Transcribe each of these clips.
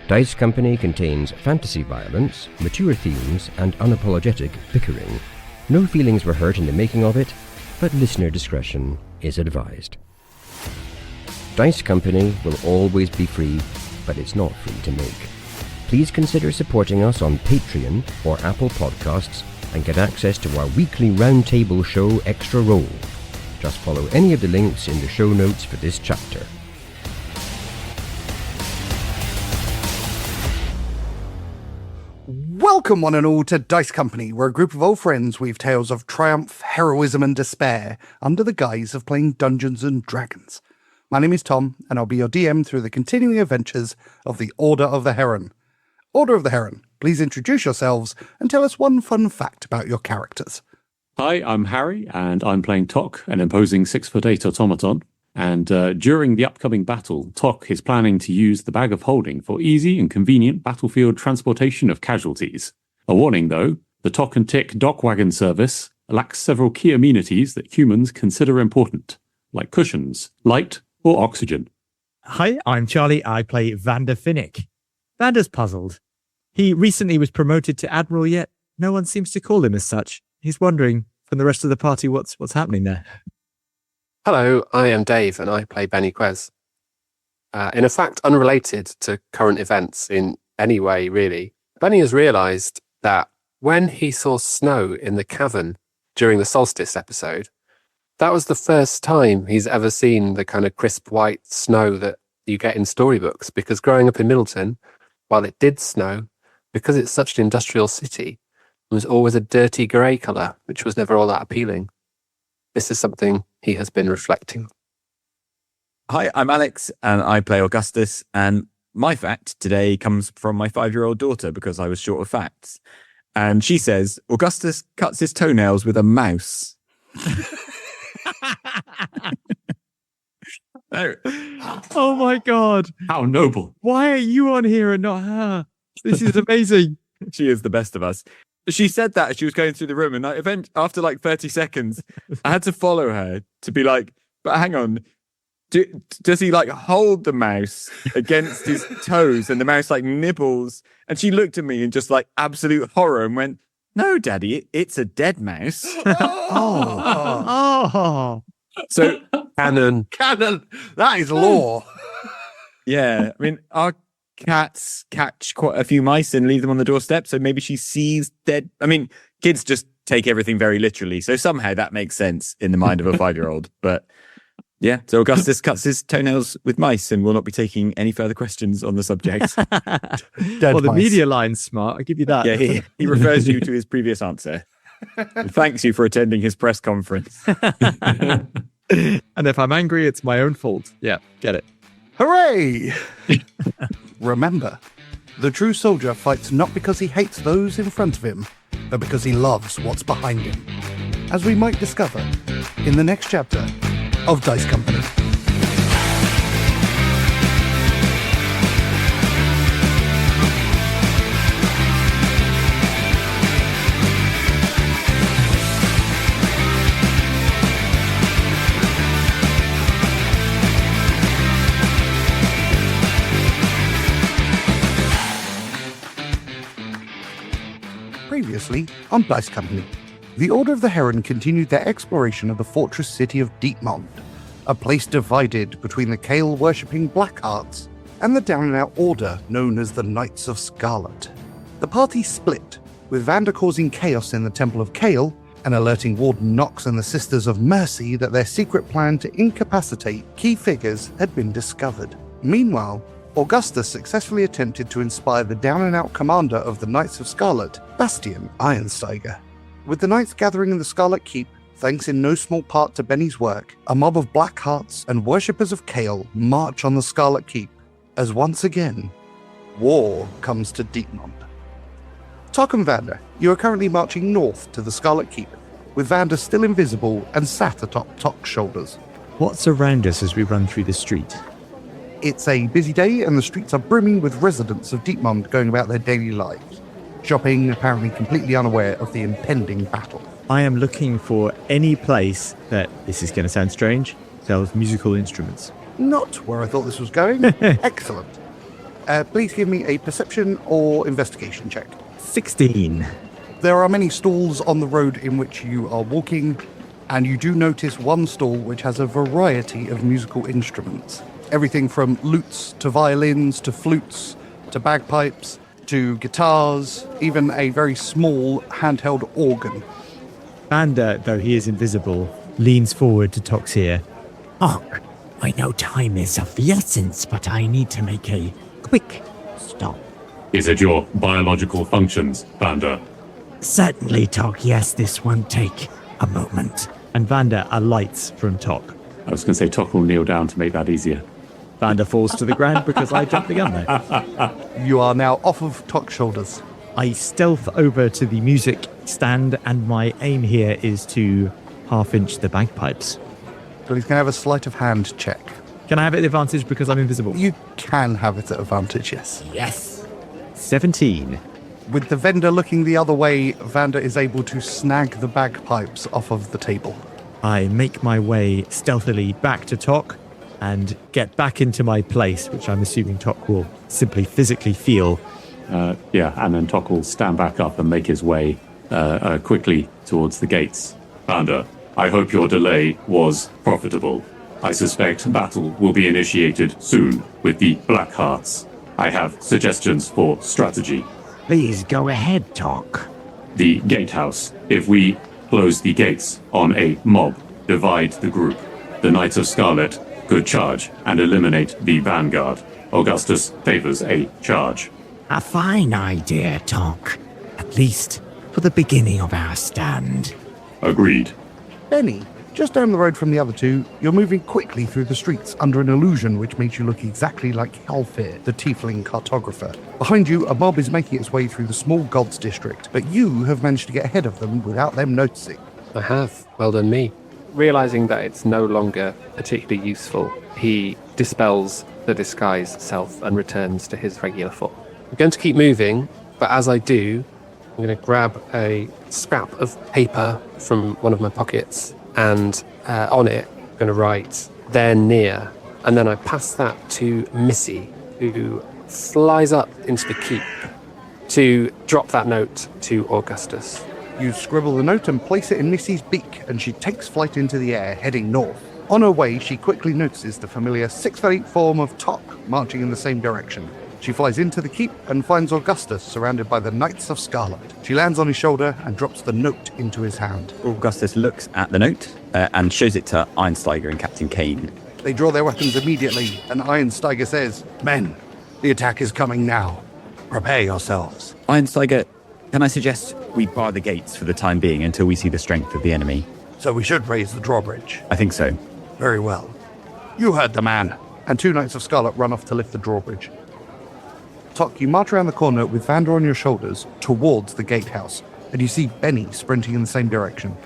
Dice Company contains fantasy violence, mature themes, and unapologetic bickering. No feelings were hurt in the making of it, but listener discretion is advised. Dice Company will always be free, but it's not free to make. Please consider supporting us on Patreon or Apple Podcasts and get access to our weekly roundtable show Extra Roll. Just follow any of the links in the show notes for this chapter. Welcome one and all to Dice Company, where a group of old friends weave tales of triumph, heroism and despair under the guise of playing Dungeons and Dragons. My name is Tom, and I'll be your DM through the continuing adventures of the Order of the Heron. Order of the Heron, please introduce yourselves and tell us one fun fact about your characters. Hi, I'm Harry, and I'm playing Tock, an imposing 6'8" automaton. And during the upcoming battle, Tock is planning to use the bag of holding for easy and convenient battlefield transportation of casualties. A warning, though, the Tock and Tick dock wagon service lacks several key amenities that humans consider important, like cushions, light, or oxygen. Hi, I'm Charlie. I play Vander Finnick. Vander's puzzled. He recently was promoted to Admiral, yet no one seems to call him as such. He's wondering from the rest of the party what's happening there. Hello, I am Dave and I play Bennie Quez. In a fact unrelated to current events in any way, really, Bennie has realised that when he saw snow in the cavern during the solstice episode, that was the first time he's ever seen the kind of crisp white snow that you get in storybooks, because growing up in Middleton, while it did snow, because it's such an industrial city, it was always a dirty grey colour, which was never all that appealing. This is something he has been reflecting. Hi, I'm Alex, and I play Augustus, and my fact today comes from my 5-year-old daughter because I was short of facts. And she says, Augustus cuts his toenails with a mouse. No. Oh my God. How noble. Why are you on here and not her? This is amazing. She is the best of us. She said that as she was going through the room, and after like 30 seconds, I had to follow her to be like, but hang on, does he like hold the mouse against his toes and the mouse like nibbles? And she looked at me in just like absolute horror and went, no, Daddy, it's a dead mouse. Oh. So Canon. That is lore. yeah, I mean, our cats catch quite a few mice and leave them on the doorstep, so maybe she sees dead. I mean, kids just take everything very literally, so somehow that makes sense in the mind of a 5-year-old. But yeah, so Augustus cuts his toenails with mice and will not be taking any further questions on the subject. Well, the media line's smart, I'll give you that. Yeah, he refers you to his previous answer and thanks you for attending his press conference. And if I'm angry, it's my own fault. Yeah, get it. Hooray! Remember, the true soldier fights not because he hates those in front of him, but because he loves what's behind him, as we might discover in the next chapter of Dice Company. Previously on Dice Company, the Order of the Heron continued their exploration of the fortress city of Deepmaund, a place divided between the Kale-worshipping Blackhearts and the down-and-out order known as the Knights of Scarlet. The party split, with Vander causing chaos in the Temple of Kale and alerting Warden Knox and the Sisters of Mercy that their secret plan to incapacitate key figures had been discovered. Meanwhile, Augustus successfully attempted to inspire the down-and-out commander of the Knights of Scarlet, Bastian Ironsteiger. With the Knights gathering in the Scarlet Keep, thanks in no small part to Bennie's work, a mob of Blackhearts and worshippers of Kale march on the Scarlet Keep, as once again, war comes to Deepmaund. Tock and Vander, you are currently marching north to the Scarlet Keep, with Vander still invisible and sat atop Tock's shoulders. What's around us as we run through the street? It's a busy day and the streets are brimming with residents of Deepmaund going about their daily lives, shopping, apparently completely unaware of the impending battle. I am looking for any place that, this is going to sound strange, sells musical instruments. Not where I thought this was going. Excellent. Please give me a perception or investigation check. 16. There are many stalls on the road in which you are walking, and you do notice one stall which has a variety of musical instruments. Everything from lutes to violins to flutes to bagpipes to guitars, even a very small handheld organ. Vander, though he is invisible, leans forward to Tock's ear. Tock, I know time is of the essence, but I need to make a quick stop. Is it your biological functions, Vander? Certainly, Tock. Yes, this won't take a moment. And Vander alights from Tock. I was going to say Tock will kneel down to make that easier. Vander falls to the ground because I jumped the gun there. You are now off of Tock's shoulders. I stealth over to the music stand, and my aim here is to half-inch the bagpipes. So he's going to have a sleight of hand check. Can I have it at advantage because I'm invisible? You can have it at advantage, yes. Yes. 17. With the vendor looking the other way, Vander is able to snag the bagpipes off of the table. I make my way stealthily back to Tock and get back into my place, which I'm assuming Tock will simply physically feel. And then Tock will stand back up and make his way quickly towards the gates. Vander, I hope your delay was profitable. I suspect battle will be initiated soon with the Blackhearts. I have suggestions for strategy. Please go ahead, Tock. The gatehouse. If we close the gates on a mob, divide the group, the Knights of Scarlet could charge and eliminate the vanguard. Augustus favors a charge. A fine idea, Tock. At least for the beginning of our stand. Agreed. Bennie, just down the road from the other two, you're moving quickly through the streets under an illusion which makes you look exactly like Halfir, the tiefling cartographer. Behind you, a mob is making its way through the small gods district, but you have managed to get ahead of them without them noticing. I have. Well done me. Realizing that it's no longer particularly useful, he dispels the disguise self and returns to his regular form. I'm going to keep moving, but as I do, I'm going to grab a scrap of paper from one of my pockets, and on it, I'm going to write, "They're near." And then I pass that to Missy, who flies up into the keep to drop that note to Augustus. You scribble the note and place it in Missy's beak, and she takes flight into the air, heading north. On her way, she quickly notices the familiar 6'8" form of Tock marching in the same direction. She flies into the keep and finds Augustus surrounded by the Knights of Scarlet. She lands on his shoulder and drops the note into his hand. Augustus looks at the note and shows it to Ironsteiger and Captain Kane. They draw their weapons immediately, and Ironsteiger says, "Men, the attack is coming now. Prepare yourselves." Ironsteiger, can I suggest we bar the gates for the time being until we see the strength of the enemy? So we should raise the drawbridge. I think so. Very well. You heard the man. And 2 Knights of Scarlet run off to lift the drawbridge. Tock, you march around the corner with Vander on your shoulders towards the gatehouse, and you see Bennie sprinting in the same direction.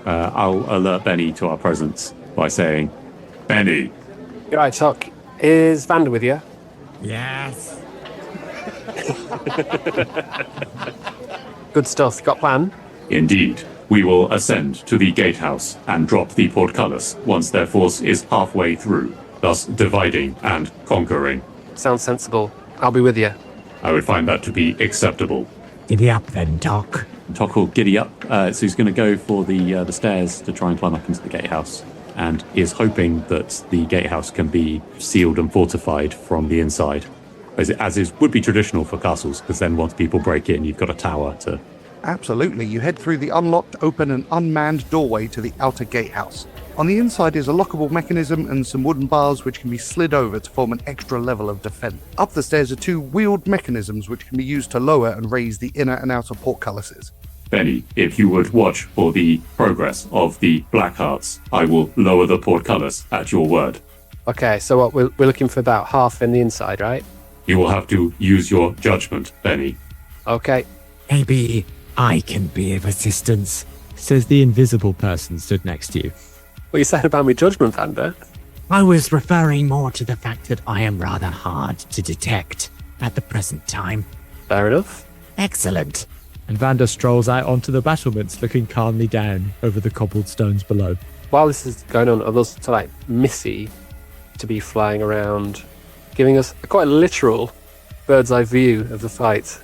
I'll alert Bennie to our presence by saying, "Bennie." Right, Tock. Is Vander with you? Yes. Good stuff. Got a plan? Indeed. We will ascend to the gatehouse and drop the portcullis once their force is halfway through, thus dividing and conquering. Sounds sensible. I'll be with you. I would find that to be acceptable. Giddy up then, Tock. Tock will giddy up, so he's going to go for the stairs to try and climb up into the gatehouse, and is hoping that the gatehouse can be sealed and fortified from the inside, as is would be traditional for castles, because then once people break in, you've got a tower to... Absolutely. You head through the unlocked, open and unmanned doorway to the outer gatehouse. On the inside is a lockable mechanism and some wooden bars which can be slid over to form an extra level of defense. Up the stairs are 2 wheeled mechanisms which can be used to lower and raise the inner and outer portcullises. Bennie, if you would watch for the progress of the Blackhearts, I will lower the portcullis at your word. Okay, so what, we're looking for about half in the inside, right? You will have to use your judgment, Bennie. Okay. Maybe I can be of assistance. Says the invisible person stood next to you. What are you saying about my judgment, Vander? I was referring more to the fact that I am rather hard to detect at the present time. Fair enough. Excellent. And Vander strolls out onto the battlements, looking calmly down over the cobbled stones below. While this is going on, I'd also to like Missy to be flying around, giving us a quite literal bird's eye view of the fight.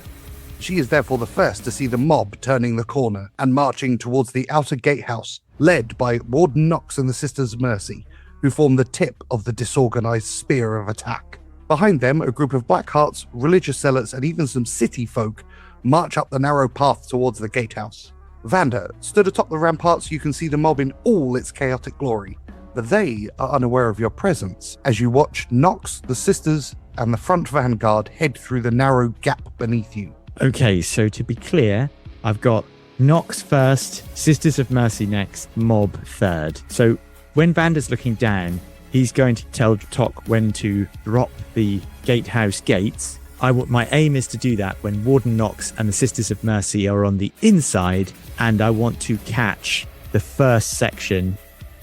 She is therefore the first to see the mob turning the corner and marching towards the outer gatehouse, led by Warden Knox and the Sisters of Mercy, who form the tip of the disorganized spear of attack. Behind them, a group of Blackhearts, religious zealots, and even some city folk march up the narrow path towards the gatehouse. Vander, stood atop the ramparts, you can see the mob in all its chaotic glory, but they are unaware of your presence as you watch Knox, the Sisters, and the front vanguard head through the narrow gap beneath you. Okay, so to be clear, I've got Knox first, Sisters of Mercy next, mob third. So when Vander's looking down, he's going to tell Tock when to drop the gatehouse gates. My aim is to do that when Warden Knox and the Sisters of Mercy are on the inside, and I want to catch the first section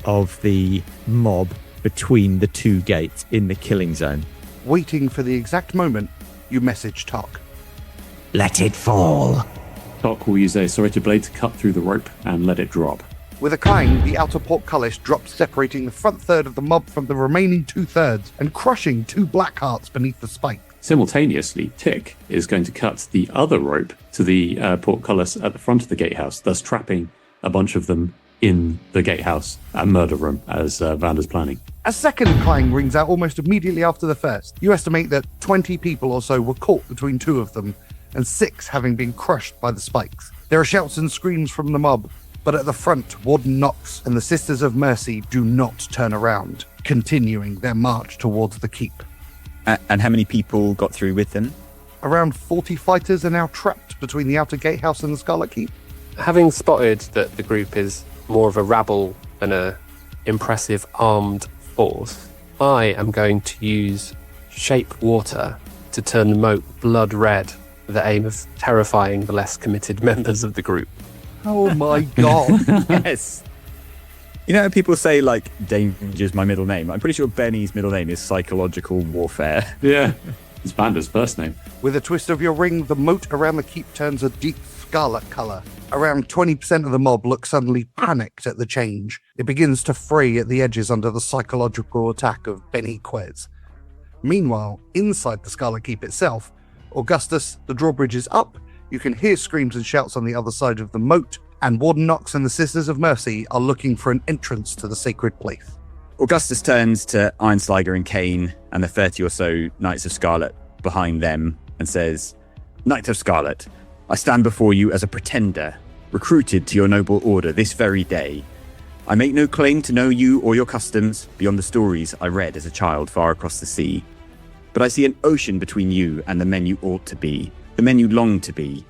of the mob between the two gates in the killing zone. Waiting for the exact moment, you message Tock. Let it fall. Tock will use a serrated blade to cut through the rope and let it drop. With a clang, the outer portcullis drops, separating the front third of the mob from the remaining 2/3 and crushing 2 Blackhearts beneath the spike. Simultaneously, Tick is going to cut the other rope to the portcullis at the front of the gatehouse, thus trapping a bunch of them in the gatehouse and murder room as Vander's planning. A second clang rings out almost immediately after the first. You estimate that 20 people or so were caught between 2 of them, and 6 having been crushed by the spikes. There are shouts and screams from the mob, but at the front, Warden Knox and the Sisters of Mercy do not turn around, continuing their march towards the keep. And how many people got through with them? Around 40 fighters are now trapped between the outer gatehouse and the Scarlet Keep. Having spotted that the group is more of a rabble than a impressive armed force, I am going to use shape water to turn the moat blood red with the aim of terrifying the less committed members of the group. Oh my god. Yes. You know how people say, like, danger's my middle name? I'm pretty sure Bennie's middle name is psychological warfare. Yeah, it's Vander's first name. With a twist of your ring, the moat around the keep turns a deep scarlet colour. Around 20% of the mob look suddenly panicked at the change. It begins to fray at the edges under the psychological attack of Bennie Quez. Meanwhile, inside the Scarlet Keep itself, Augustus, the drawbridge is up, you can hear screams and shouts on the other side of the moat, and Warden Knox and the Sisters of Mercy are looking for an entrance to the sacred place. Augustus turns to Ironsteiger and Kane and the 30 or so Knights of Scarlet behind them and says, Knights of Scarlet, I stand before you as a pretender, recruited to your noble order this very day. I make no claim to know you or your customs beyond the stories I read as a child far across the sea. But I see an ocean between you and the men you ought to be, the men you long to be.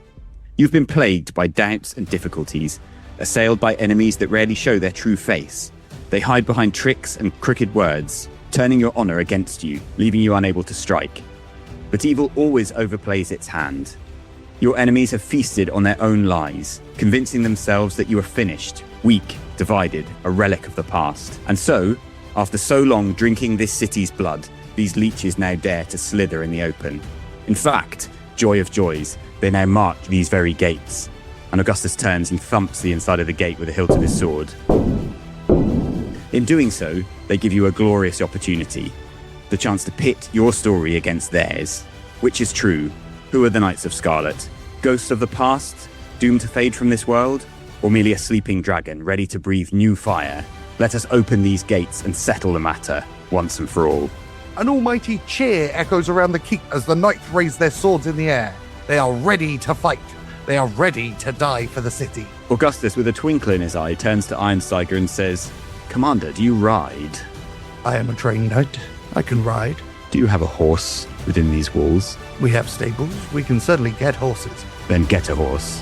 You've been plagued by doubts and difficulties, assailed by enemies that rarely show their true face. They hide behind tricks and crooked words, turning your honor against you, leaving you unable to strike. But evil always overplays its hand. Your enemies have feasted on their own lies, convincing themselves that you are finished, weak, divided, a relic of the past. And so, after so long drinking this city's blood, these leeches now dare to slither in the open. In fact, joy of joys, they now mark these very gates. And Augustus turns and thumps the inside of the gate with the hilt of his sword. In doing so, they give you a glorious opportunity, the chance to pit your story against theirs. Which is true? Who are the Knights of Scarlet? Ghosts of the past, doomed to fade from this world? Or merely a sleeping dragon ready to breathe new fire? Let us open these gates and settle the matter once and for all. An almighty cheer echoes around the keep as the knights raise their swords in the air. They are ready to fight. They are ready to die for the city. Augustus, with a twinkle in his eye, turns to Ironsteiger and says, Commander, do you ride? I am a trained knight. I can ride. Do you have a horse within these walls? We have stables. We can certainly get horses. Then get a horse.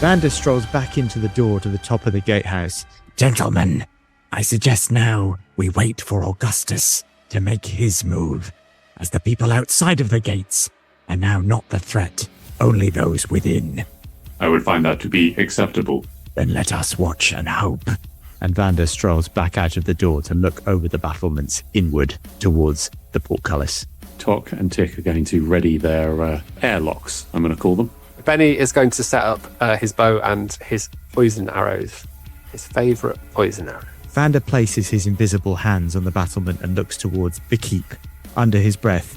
Vander strolls back into the door to the top of the gatehouse. Gentlemen, I suggest now we wait for Augustus to make his move, as the people outside of the gates are now not the threat, only those within. I would find that to be acceptable. Then let us watch and hope. And Vander strolls back out of the door to look over the battlements inward towards the portcullis. Tock and Tick are going to ready their airlocks, I'm going to call them. Bennie is going to set up his bow and his poison arrows. His favourite poison arrow. Vander places his invisible hands on the battlement and looks towards the keep, under his breath.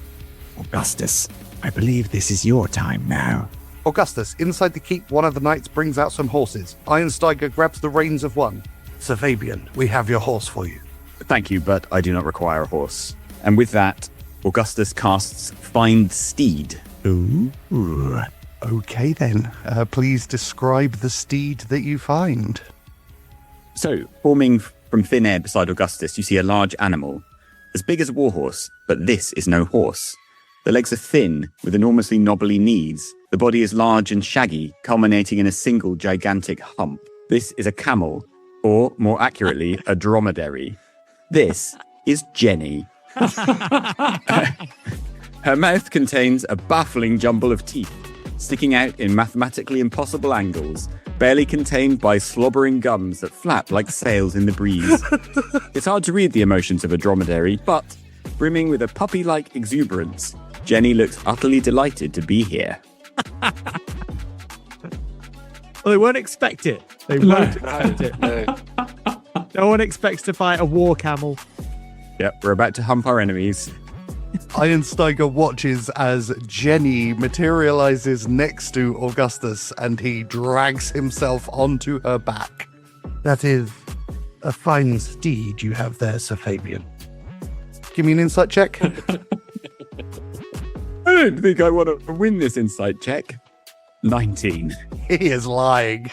Augustus, I believe this is your time now. Augustus, inside the keep, one of the knights brings out some horses. Ironsteiger grabs the reins of one. Sir Fabian, we have your horse for you. Thank you, but I do not require a horse. And with that, Augustus casts Find Steed. Ooh. Okay then. Please describe the steed that you find. So, forming from thin air beside Augustus, you see a large animal, as big as a warhorse, but this is no horse. The legs are thin, with enormously knobbly knees. The body is large and shaggy, culminating in a single gigantic hump. This is a camel, or more accurately, a dromedary. This is Jenny. Her mouth contains a baffling jumble of teeth, sticking out in mathematically impossible angles, barely contained by slobbering gums that flap like sails in the breeze. It's hard to read the emotions of a dromedary, but, brimming with a puppy-like exuberance, Jenny looks utterly delighted to be here. Well, they won't expect it. They won't expect it. No one expects to fight a war camel. Yep, we're about to hump our enemies. Ironsteiger watches as Jenny materializes next to Augustus and he drags himself onto her back. That is a fine steed you have there, Sir Fabian. Give me an insight check. I don't think I want to win this insight check. 19. He is lying.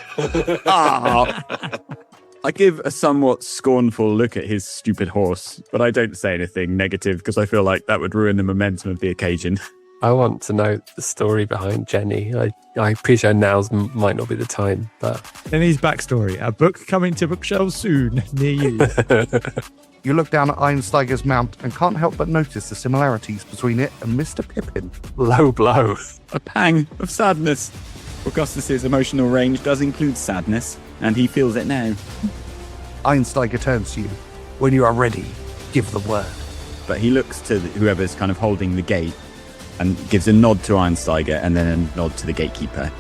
I give a somewhat scornful look at his stupid horse, but I don't say anything negative because I feel like that would ruin the momentum of the occasion. I want to know the story behind Jenny. I appreciate now's might not be the time, but... Jenny's backstory. A book coming to bookshelves soon near you. You look down at Ironsteiger's mount and can't help but notice the similarities between it and Mr. Pippin. Low blow. A pang of sadness. Augustus's emotional range does include sadness, and he feels it now. Ironsteiger turns to you. When you are ready, give the word. But he looks to whoever's kind of holding the gate and gives a nod to Ironsteiger and then a nod to the gatekeeper.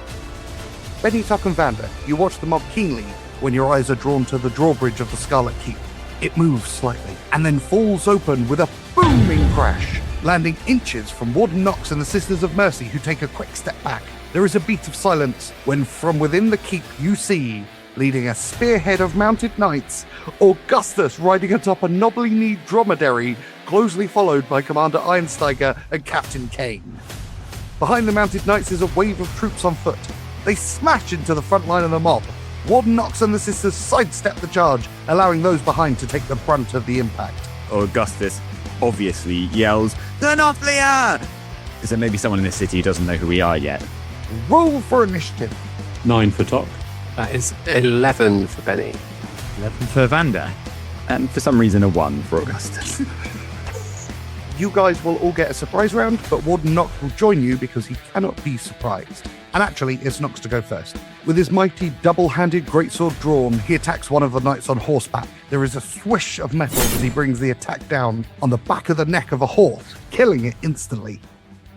Bennie, Tock and Vander, you watch the mob keenly when your eyes are drawn to the drawbridge of the Scarlet Keep. It moves slightly and then falls open with a booming crash, landing inches from Warden Knox and the Sisters of Mercy, who take a quick step back. There is a beat of silence when from within the keep you see, leading a spearhead of mounted knights, Augustus riding atop a knobbly-kneed dromedary, closely followed by Commander Ironsteiger and Captain Kane. Behind the mounted knights is a wave of troops on foot. They smash into the front line of the mob. Warden Knox and the sisters sidestep the charge, allowing those behind to take the brunt of the impact. Augustus obviously yells, "Turn off Leah!" Because there may be someone in the city who doesn't know who we are yet. Roll for initiative. 9 for Tock. That is 11 for Bennie. 11 for Vander. And for some reason, a 1 for Augustus. You guys will all get a surprise round, but Warden Knox will join you because he cannot be surprised. And actually, it's Knox to go first. With his mighty double-handed greatsword drawn, he attacks one of the knights on horseback. There is a swish of metal as he brings the attack down on the back of the neck of a horse, killing it instantly.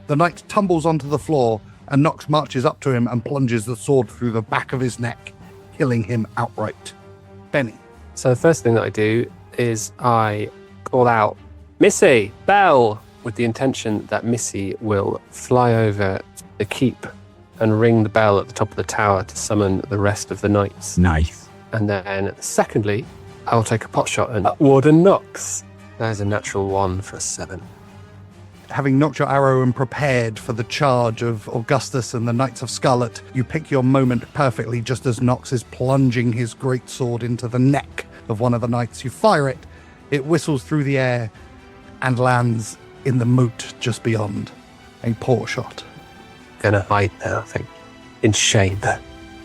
The knight tumbles onto the floor, and Knox marches up to him and plunges the sword through the back of his neck, killing him outright. Bennie. So the first thing that I do is I call out, "Missy, Bell!" with the intention that Missy will fly over the keep and ring the bell at the top of the tower to summon the rest of the knights. Nice. And then, secondly, I will take a pot shot at Warden Knox. That is a natural 1 for a 7. Having knocked your arrow and prepared for the charge of Augustus and the Knights of Scarlet, you pick your moment perfectly just as Knox is plunging his great sword into the neck of one of the knights. You fire it, it whistles through the air and lands in the moat just beyond. A poor shot. Gonna hide now, I think, in shame.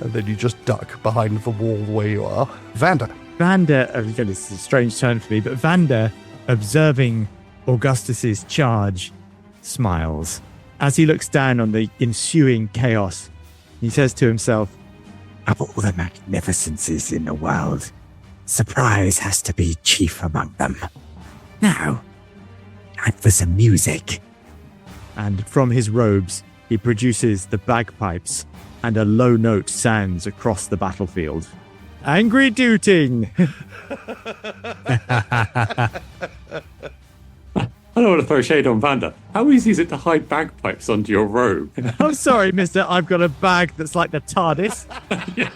And then you just duck behind the wall where you are. Vander. Vander, this is a strange turn for me, but Vander, observing Augustus's charge, smiles. As he looks down on the ensuing chaos, he says to himself, Of all the magnificences in the world, surprise has to be chief among them. Now, time for some music. And from his robes, he produces the bagpipes, and a low note sounds across the battlefield. Angry Dooting. I don't want to throw shade on Vander. How easy is it to hide bagpipes under your robe? I'm sorry, mister. I've got a bag that's like the TARDIS. Yeah.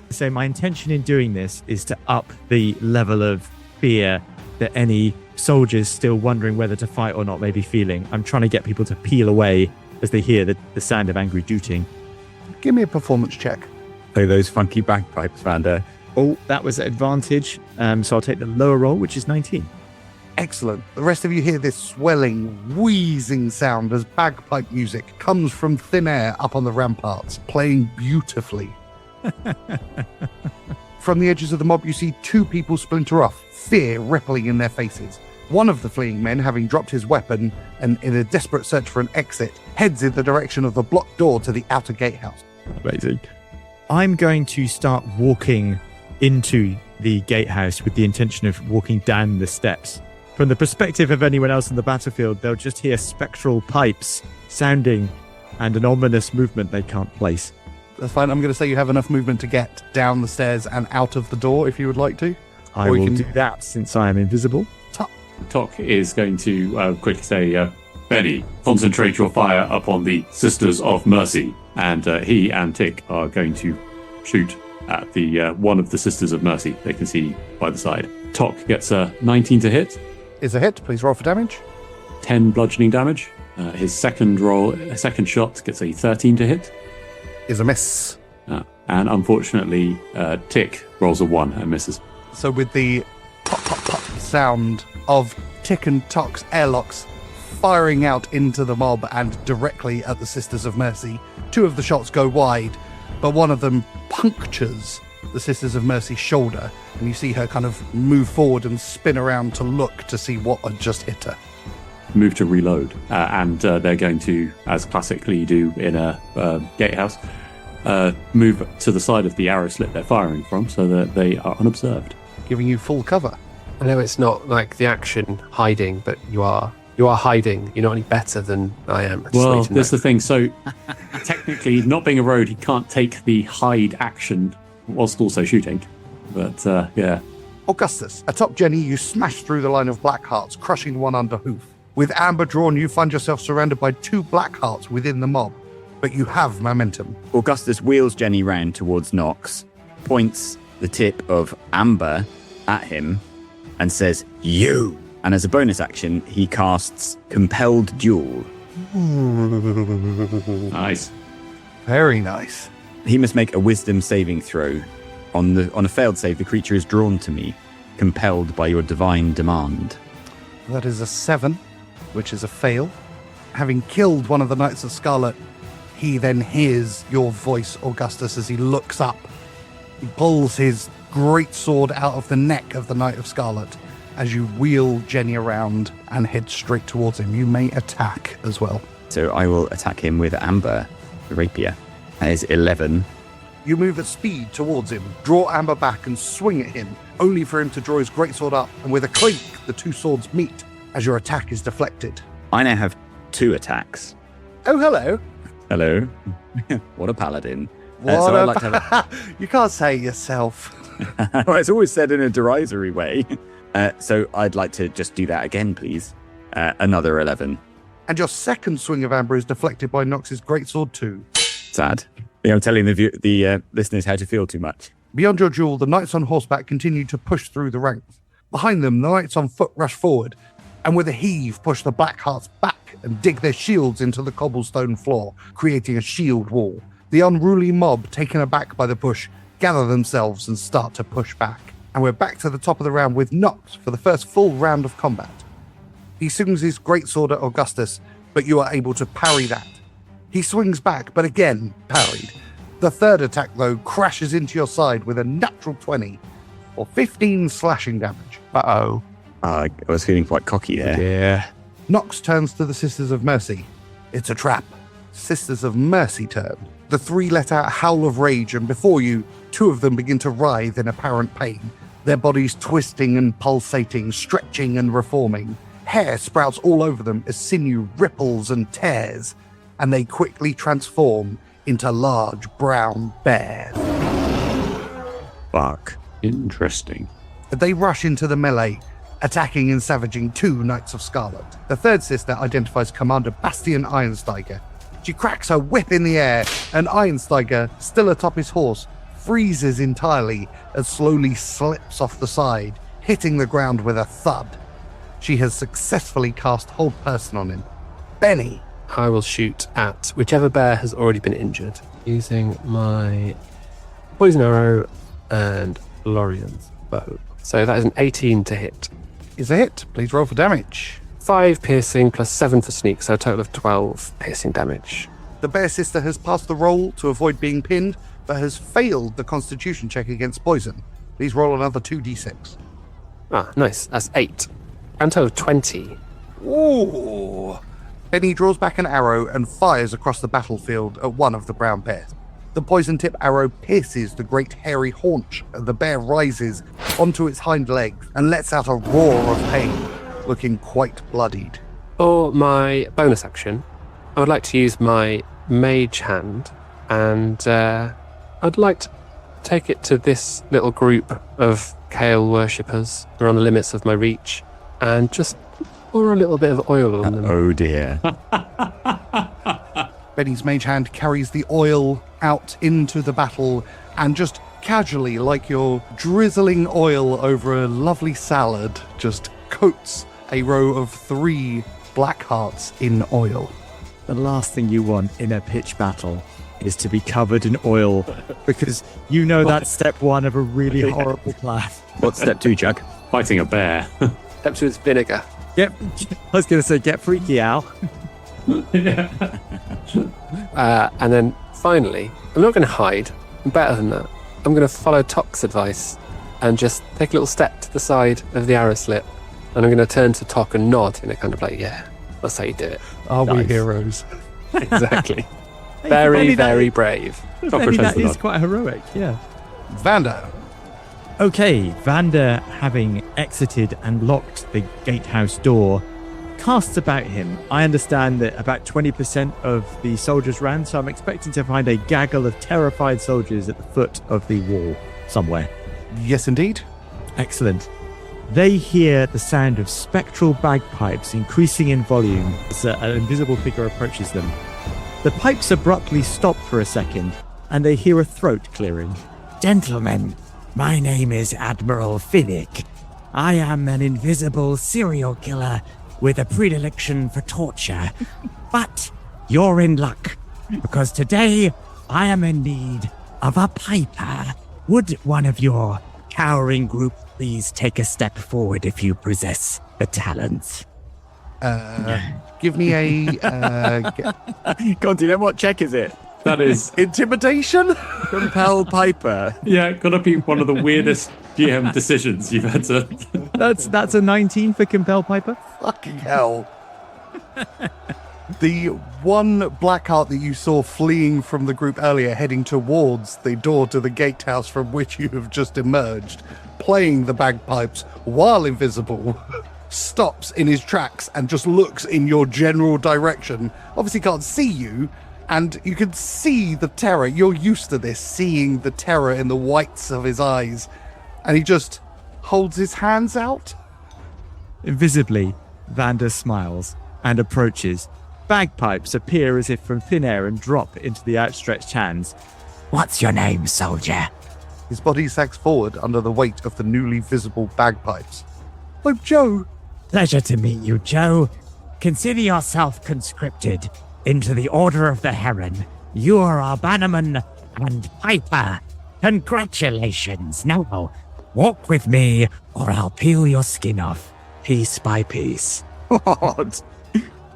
So my intention in doing this is to up the level of fear that any soldiers still wondering whether to fight or not may be feeling. I'm trying to get people to peel away as they hear the sound of angry dooting. Give me a performance check. Play those funky bagpipes, Vander. Oh, that was at advantage. So I'll take the lower roll, which is 19. Excellent. The rest of you hear this swelling, wheezing sound as bagpipe music comes from thin air up on the ramparts, playing beautifully. From the edges of the mob, you see two people splinter off, fear rippling in their faces. One of the fleeing men, having dropped his weapon and in a desperate search for an exit, heads in the direction of the blocked door to the outer gatehouse. Amazing. I'm going to start walking into the gatehouse with the intention of walking down the steps. From the perspective of anyone else on the battlefield, they'll just hear spectral pipes sounding and an ominous movement they can't place. That's fine. I'm going to say you have enough movement to get down the stairs and out of the door if you would like to. I will do that since I am invisible. Tock is going to quickly say, Bennie, concentrate your fire upon the Sisters of Mercy. And he and Tick are going to shoot at the one of the Sisters of Mercy. They can see by the side. Tock gets a 19 to hit. Is a hit. Please roll for damage. 10 bludgeoning damage. His second shot gets a 13 to hit. Is a miss. And unfortunately, Tick rolls a 1 and misses. So with the pop, pop, pop sound of Tick and Tock's airlocks firing out into the mob and directly at the Sisters of Mercy, two of the shots go wide, but one of them punctures the Sisters of Mercy's shoulder, and you see her kind of move forward and spin around to look to see what had just hit her. Move to reload, and they're going to, as classically do in a gatehouse, move to the side of the arrow slit they're firing from so that they are unobserved. Giving you full cover. I know it's not like the action hiding, but you are hiding. You're not any better than I am. Well, that's the thing. So technically, not being a road, he can't take the hide action whilst also shooting. But yeah. Augustus, atop Jenny, you smash through the line of Blackhearts, crushing one under hoof. With amber drawn, you find yourself surrounded by two Blackhearts within the mob, but you have momentum. Augustus wheels Jenny round towards Nox, points the tip of amber at him, and says, "You!" And as a bonus action, he casts Compelled Duel. Nice. Very nice. He must make a wisdom saving throw. On a failed save, the creature is drawn to me, compelled by your divine demand. That is a 7, which is a fail. Having killed one of the Knights of Scarlet, he then hears your voice, Augustus, as he looks up. He pulls his great sword out of the neck of the Knight of Scarlet as you wheel Jenny around and head straight towards him. You may attack as well. So I will attack him with Amber, the rapier. That is 11. You move at speed towards him, draw Amber back and swing at him, only for him to draw his greatsword up, and with a clink, the two swords meet as your attack is deflected. I now have 2 attacks. Oh, hello. Hello. What a paladin. What I'd like to have You can't say it yourself. well, it's always said in a derisory way. So I'd like to just do that again, please. Another 11. And your second swing of Amber is deflected by Nox's greatsword too. Sad. I think I'm telling the listeners how to feel too much. Beyond your duel, the knights on horseback continue to push through the ranks. Behind them, the knights on foot rush forward, and with a heave push the Blackhearts back and dig their shields into the cobblestone floor, creating a shield wall. The unruly mob, taken aback by the push, gather themselves and start to push back. And we're back to the top of the round with Nox for the first full round of combat. He swings his greatsword at Augustus, but you are able to parry that. He swings back, but again parried. The third attack, though, crashes into your side with a natural 20 or 15 slashing damage. Uh-oh. I was feeling quite cocky there. Yeah. Nox turns to the Sisters of Mercy. It's a trap. Sisters of Mercy turn. The three let out a howl of rage, and before you, 2 of them begin to writhe in apparent pain, their bodies twisting and pulsating, stretching and reforming. Hair sprouts all over them as sinew ripples and tears, and they quickly transform into large brown bears. Fuck. Interesting. They rush into the melee, attacking and savaging 2 Knights of Scarlet. The third sister identifies Commander Bastian Ironsteiger. She cracks her whip in the air, and Ironsteiger, still atop his horse, freezes entirely and slowly slips off the side, hitting the ground with a thud. She has successfully cast Hold Person on him. Bennie. I will shoot at whichever bear has already been injured using my poison arrow and Lorian's bow. So that is an 18 to hit. Is a hit. Please roll for damage. 5 piercing plus 7 for sneak, so a total of 12 piercing damage. The bear sister has passed the roll to avoid being pinned, but has failed the constitution check against poison. Please roll another 2d6. Ah, nice. That's 8. And a total of 20. Ooh. Bennie draws back an arrow and fires across the battlefield at one of the brown bears. The poison-tip arrow pierces the great hairy haunch, and the bear rises onto its hind legs and lets out a roar of pain, looking quite bloodied. For my bonus action, I would like to use my mage hand, and I'd like to take it to this little group of Kale worshippers who are on the limits of my reach, and just pour a little bit of oil on them. Oh dear. Bennie's mage hand carries the oil out into the battle and just casually, like you're drizzling oil over a lovely salad, just coats a row of 3 Blackhearts in oil. The last thing you want in a pitch battle is to be covered in oil, because you know that's step 1 of a really horrible plan. What's step 2, Jug? Fighting a bear. Step 2 is vinegar. I was going to say, get freaky, Al. And then finally, I'm not going to hide. I'm better than that. I'm going to follow Tock's advice and just take a little step to the side of the arrow slip. And I'm going to turn to Tock and nod in a kind of like, yeah, that's how you do it. Are we Nice. heroes? Exactly. Hey, very, Bennie, very brave. Tock Bennie, returns that the is nod. quite heroic, yeah. Vander. Okay, Vander, having exited and locked the gatehouse door, casts about him. I understand that about 20% of the soldiers ran, so I'm expecting to find a gaggle of terrified soldiers at the foot of the wall somewhere. Yes, indeed. Excellent. They hear the sound of spectral bagpipes increasing in volume as an invisible figure approaches them. The pipes abruptly stop for a second, and they hear a throat clearing. Gentlemen, my name is Admiral Finnick. I am an invisible serial killer with a predilection for torture. But you're in luck, because today I am in need of a piper. Would one of your cowering group please take a step forward if you possess the talents? Give me a God, do you know what check is it? That is, intimidation. Compel Piper. yeah, gotta be one of the weirdest GM decisions you've had to. That's a 19 for Compel Piper. Fucking hell. The one Blackheart that you saw fleeing from the group earlier, heading towards the door to the gatehouse from which you have just emerged, playing the bagpipes while invisible, stops in his tracks and just looks in your general direction. Obviously can't see you, and you can see the terror. You're used to this, seeing the terror in the whites of his eyes. And he just holds his hands out. Invisibly, Vander smiles and approaches. Bagpipes appear as if from thin air and drop into the outstretched hands. What's your name, soldier? His body sags forward under the weight of the newly visible bagpipes. I'm Joe. Pleasure to meet you, Joe. Consider yourself conscripted into the Order of the Heron. You are our bannerman and piper. Congratulations. Now, walk with me or I'll peel your skin off, piece by piece. What?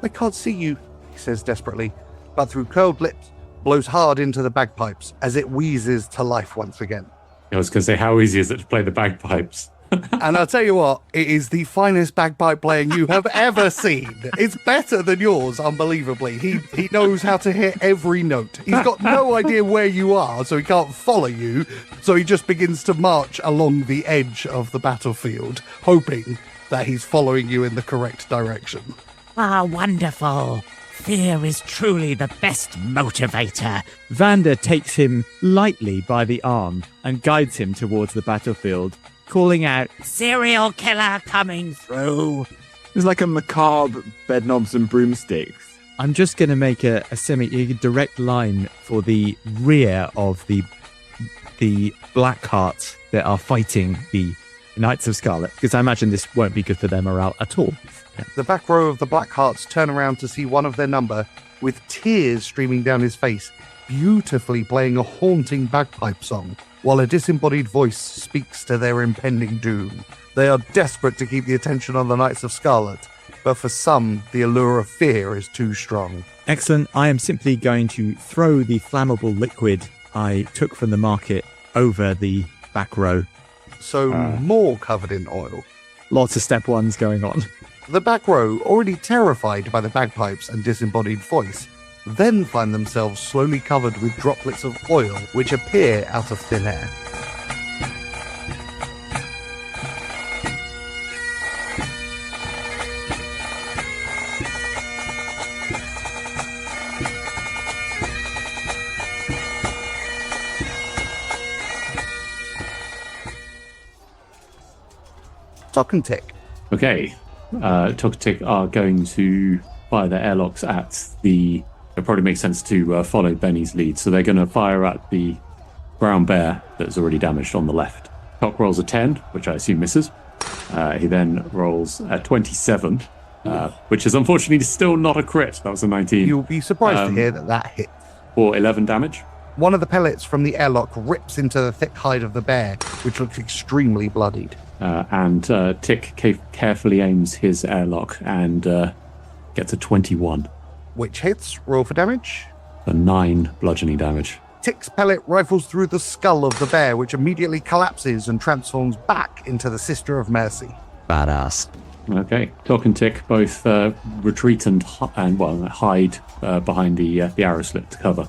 I can't see you, he says desperately, but through curled lips, blows hard into the bagpipes as it wheezes to life once again. I was going to say, how easy is it to play the bagpipes? And I'll tell you what, it is the finest bagpipe playing you have ever seen. It's better than yours, unbelievably. He knows how to hit every note. He's got no idea where you are, so he can't follow you. So he just begins to march along the edge of the battlefield, hoping that he's following you in the correct direction. Ah, wonderful. Fear is truly the best motivator. Vander takes him lightly by the arm and guides him towards the battlefield, calling out, Serial killer coming through. It's like a macabre bedknobs and broomsticks. I'm just going to make a direct line for the rear of the Blackhearts that are fighting the Knights of Scarlet, because I imagine this won't be good for their morale at all. The back row of the Blackhearts turn around to see one of their number, with tears streaming down his face, beautifully playing a haunting bagpipe song, while a disembodied voice speaks to their impending doom. They are desperate to keep the attention on the Knights of Scarlet, but for some, the allure of fear is too strong. Excellent. I am simply going to throw the flammable liquid I took from the market over the back row. So more covered in oil. Lots of step ones going on. The back row, already terrified by the bagpipes and disembodied voice, then find themselves slowly covered with droplets of oil which appear out of thin air. Tock and Tick. Okay. Tock and Tick are going to fire their airlocks at the... It probably makes sense to follow Bennie's lead. So they're going to fire at the brown bear that's already damaged on the left. Tock rolls a 10, which I assume misses. He then rolls a 27, which is unfortunately still not a crit. That was a 19. You'll be surprised to hear that hits. For 11 damage. One of the pellets from the airlock rips into the thick hide of the bear, which looks extremely bloodied. And Tick carefully aims his airlock and gets a 21. Which hits. Roll for damage. For 9 bludgeoning damage. Tick's pellet rifles through the skull of the bear, which immediately collapses and transforms back into the Sister of Mercy. Badass. Okay. Tock and Tick both retreat and hide behind the arrow slit to cover.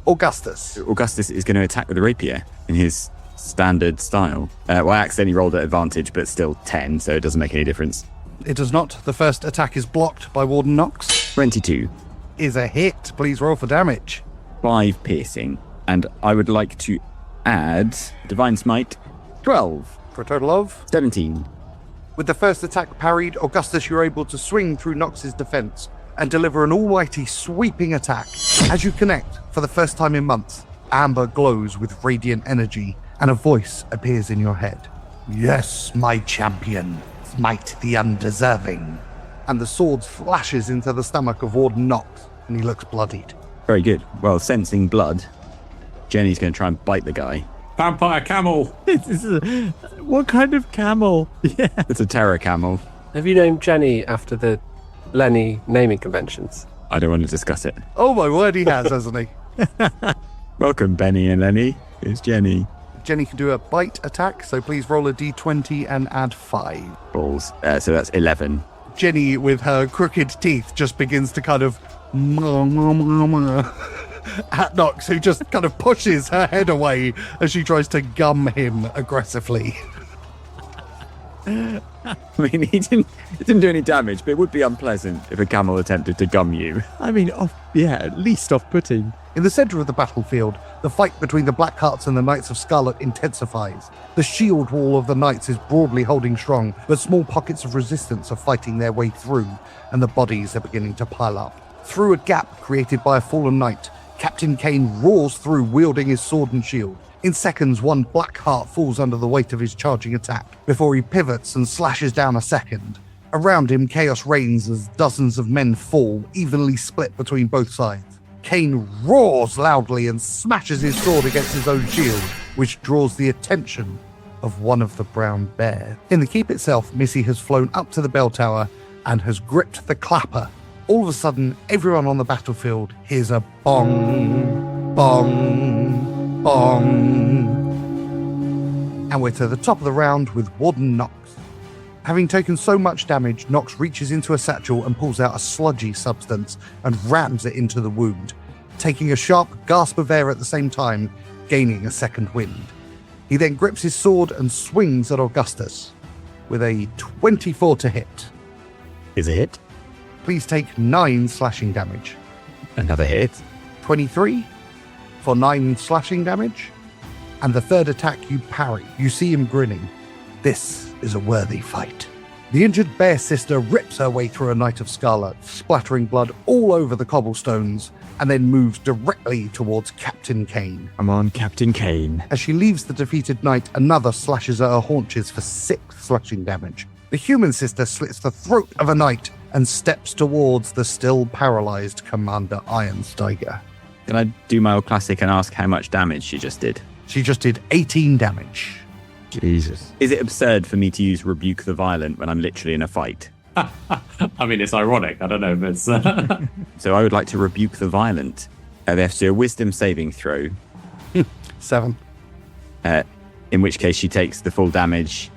Augustus. Augustus is going to attack with a rapier in his standard style. Well, I accidentally rolled at advantage, but still 10, so it doesn't make any difference. It does not. The first attack is blocked by Warden Knox. 22. Is a hit. Please roll for damage. 5 piercing. And I would like to add Divine Smite 12. For a total of 17. With the first attack parried, Augustus, you're able to swing through Knox's defense and deliver an almighty sweeping attack. As you connect, for the first time in months, amber glows with radiant energy and a voice appears in your head. Yes, my champion, smite the undeserving. And the sword flashes into the stomach of Warden Knox, and he looks bloodied. Very good. Well, sensing blood, Jenny's going to try and bite the guy. Vampire camel! What kind of camel? Yeah. It's a terror camel. Have you named Jenny after the Lenny naming conventions? I don't want to discuss it. Oh my word, he has, hasn't he? Welcome, Bennie and Lenny. It's Jenny. Jenny can do a bite attack, so please roll a d20 and add 5. Balls. So that's 11. Jenny, with her crooked teeth, just begins to kind of at Knox, who just kind of pushes her head away as she tries to gum him aggressively. I mean, he didn't do any damage, but it would be unpleasant if a camel attempted to gum you. I mean, at least off-putting. In the center of the battlefield, the fight between the Blackhearts and the Knights of Scarlet intensifies. The shield wall of the Knights is broadly holding strong, but small pockets of resistance are fighting their way through, and the bodies are beginning to pile up. Through a gap created by a fallen knight, Captain Kane roars through wielding his sword and shield. In seconds, one Blackheart falls under the weight of his charging attack, before he pivots and slashes down a second. Around him, chaos reigns as dozens of men fall, evenly split between both sides. Kane roars loudly and smashes his sword against his own shield, which draws the attention of one of the brown bears. In the keep itself, Missy has flown up to the bell tower and has gripped the clapper. All of a sudden, everyone on the battlefield hears a bong, bong, bong. And we're to the top of the round with Warden Knox. Having taken so much damage, Knox reaches into a satchel and pulls out a sludgy substance and rams it into the wound, taking a sharp gasp of air at the same time, gaining a second wind. He then grips his sword and swings at Augustus with a 24 to hit. Is a hit. please take 9 slashing damage. Another hit. 23 for 9 slashing damage. And the third attack you parry. You see him grinning. This is a worthy fight. The injured bear sister rips her way through a Knight of Scarlet, splattering blood all over the cobblestones, and then moves directly towards Captain Kane. Come on, Captain Kane. As she leaves the defeated knight, another slashes at her haunches for 6 slashing damage. The human sister slits the throat of a knight and steps towards the still paralyzed Commander Ironsteiger. Can I do my old classic and ask how much damage she just did? She just did 18 damage. Jesus. Is it absurd for me to use Rebuke the Violent when I'm literally in a fight? I mean, it's ironic. I don't know if it's... So I would like to Rebuke the Violent. They have to do a Wisdom saving throw. 7. In which case she takes the full damage,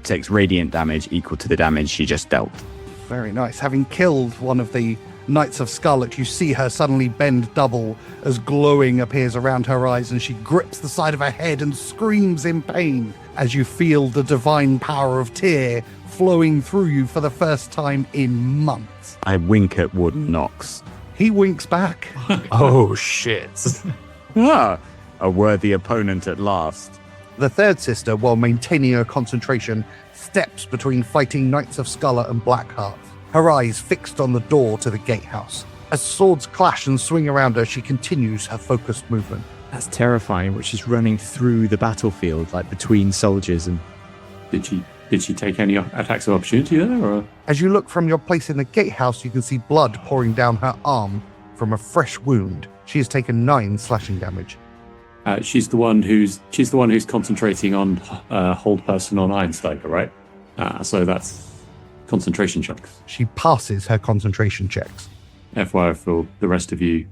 takes radiant damage equal to the damage she just dealt. Very nice. Having killed one of the Knights of Scarlet, you see her suddenly bend double as glowing appears around her eyes, and she grips the side of her head and screams in pain as you feel the divine power of Tyr flowing through you for the first time in months. I wink at Warden Knox. He winks back. Oh, shit. A worthy opponent at last. The third sister, while maintaining her concentration, steps between fighting Knights of Scarlet and Blackhearts, her eyes fixed on the door to the gatehouse. As swords clash and swing around her, she continues her focused movement. That's terrifying, which is running through the battlefield, like between soldiers. And Did she take any attacks of opportunity there? Or? As you look from your place in the gatehouse, you can see blood pouring down her arm from a fresh wound. She has taken 9 slashing damage. She's the one who's concentrating on hold person on Einsteiger, right? So that's concentration checks. She passes her concentration checks. FYI for the rest of you,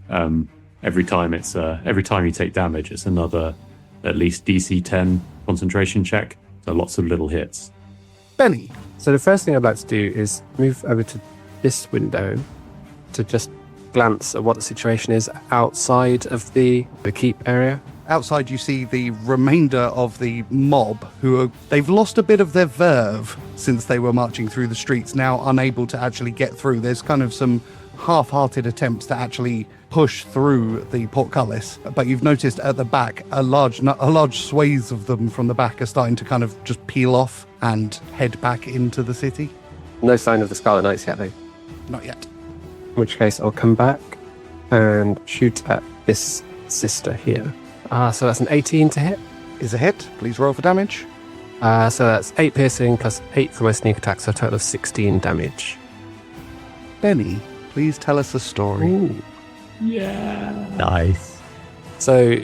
every time you take damage, it's another at least DC 10 concentration check. So lots of little hits. Bennie. So the first thing I'd like to do is move over to this window to just glance at what the situation is outside of the keep area. Outside, you see the remainder of the mob they've lost a bit of their verve since they were marching through the streets, now unable to actually get through. There's kind of some half-hearted attempts to actually push through the portcullis, but you've noticed at the back a large swathes of them from the back are starting to kind of just peel off and head back into the city. No sign of the Scarlet Knights yet, though. Not yet. In which case, I'll come back and shoot at this sister here. So that's an 18 to hit. Is a hit. Please roll for damage. So that's 8 piercing plus 8 for my sneak attack, so a total of 16 damage. Bennie, please tell us a story. Ooh. Yeah. nice. So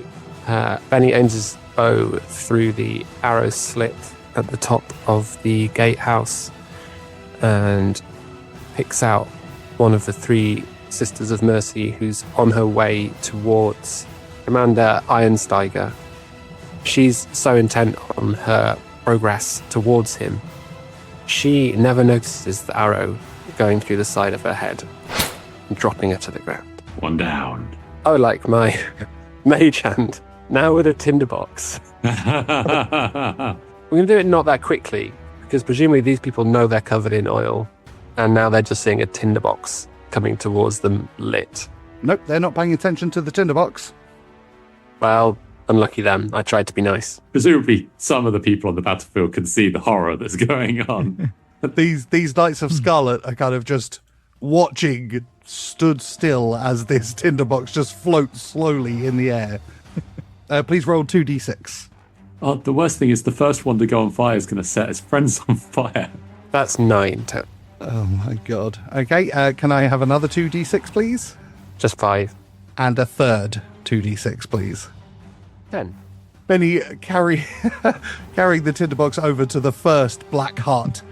Bennie aims his bow through the arrow slit at the top of the gatehouse and picks out one of the 3 Sisters of Mercy who's on her way towards Commander Ironsteiger. She's so intent on her progress towards him, she never notices the arrow going through the side of her head and dropping her to the ground. One down. Oh, like my mage hand, now with a tinderbox. We're going to do it not that quickly, because presumably these people know they're covered in oil, and now they're just seeing a tinderbox coming towards them lit. Nope, they're not paying attention to the tinderbox. Well, unlucky them. I tried to be nice. Presumably, some of the people on the battlefield can see the horror that's going on. These Knights of Scarlet are kind of just watching, stood still as this tinderbox just floats slowly in the air. Please roll 2d6. Oh, the worst thing is the first one to go on fire is going to set his friends on fire. That's 9. Oh my god. Okay, can I have another 2d6, please? Just 5. And a third 2d6, please. 10. Bennie carrying the tinderbox over to the first Blackheart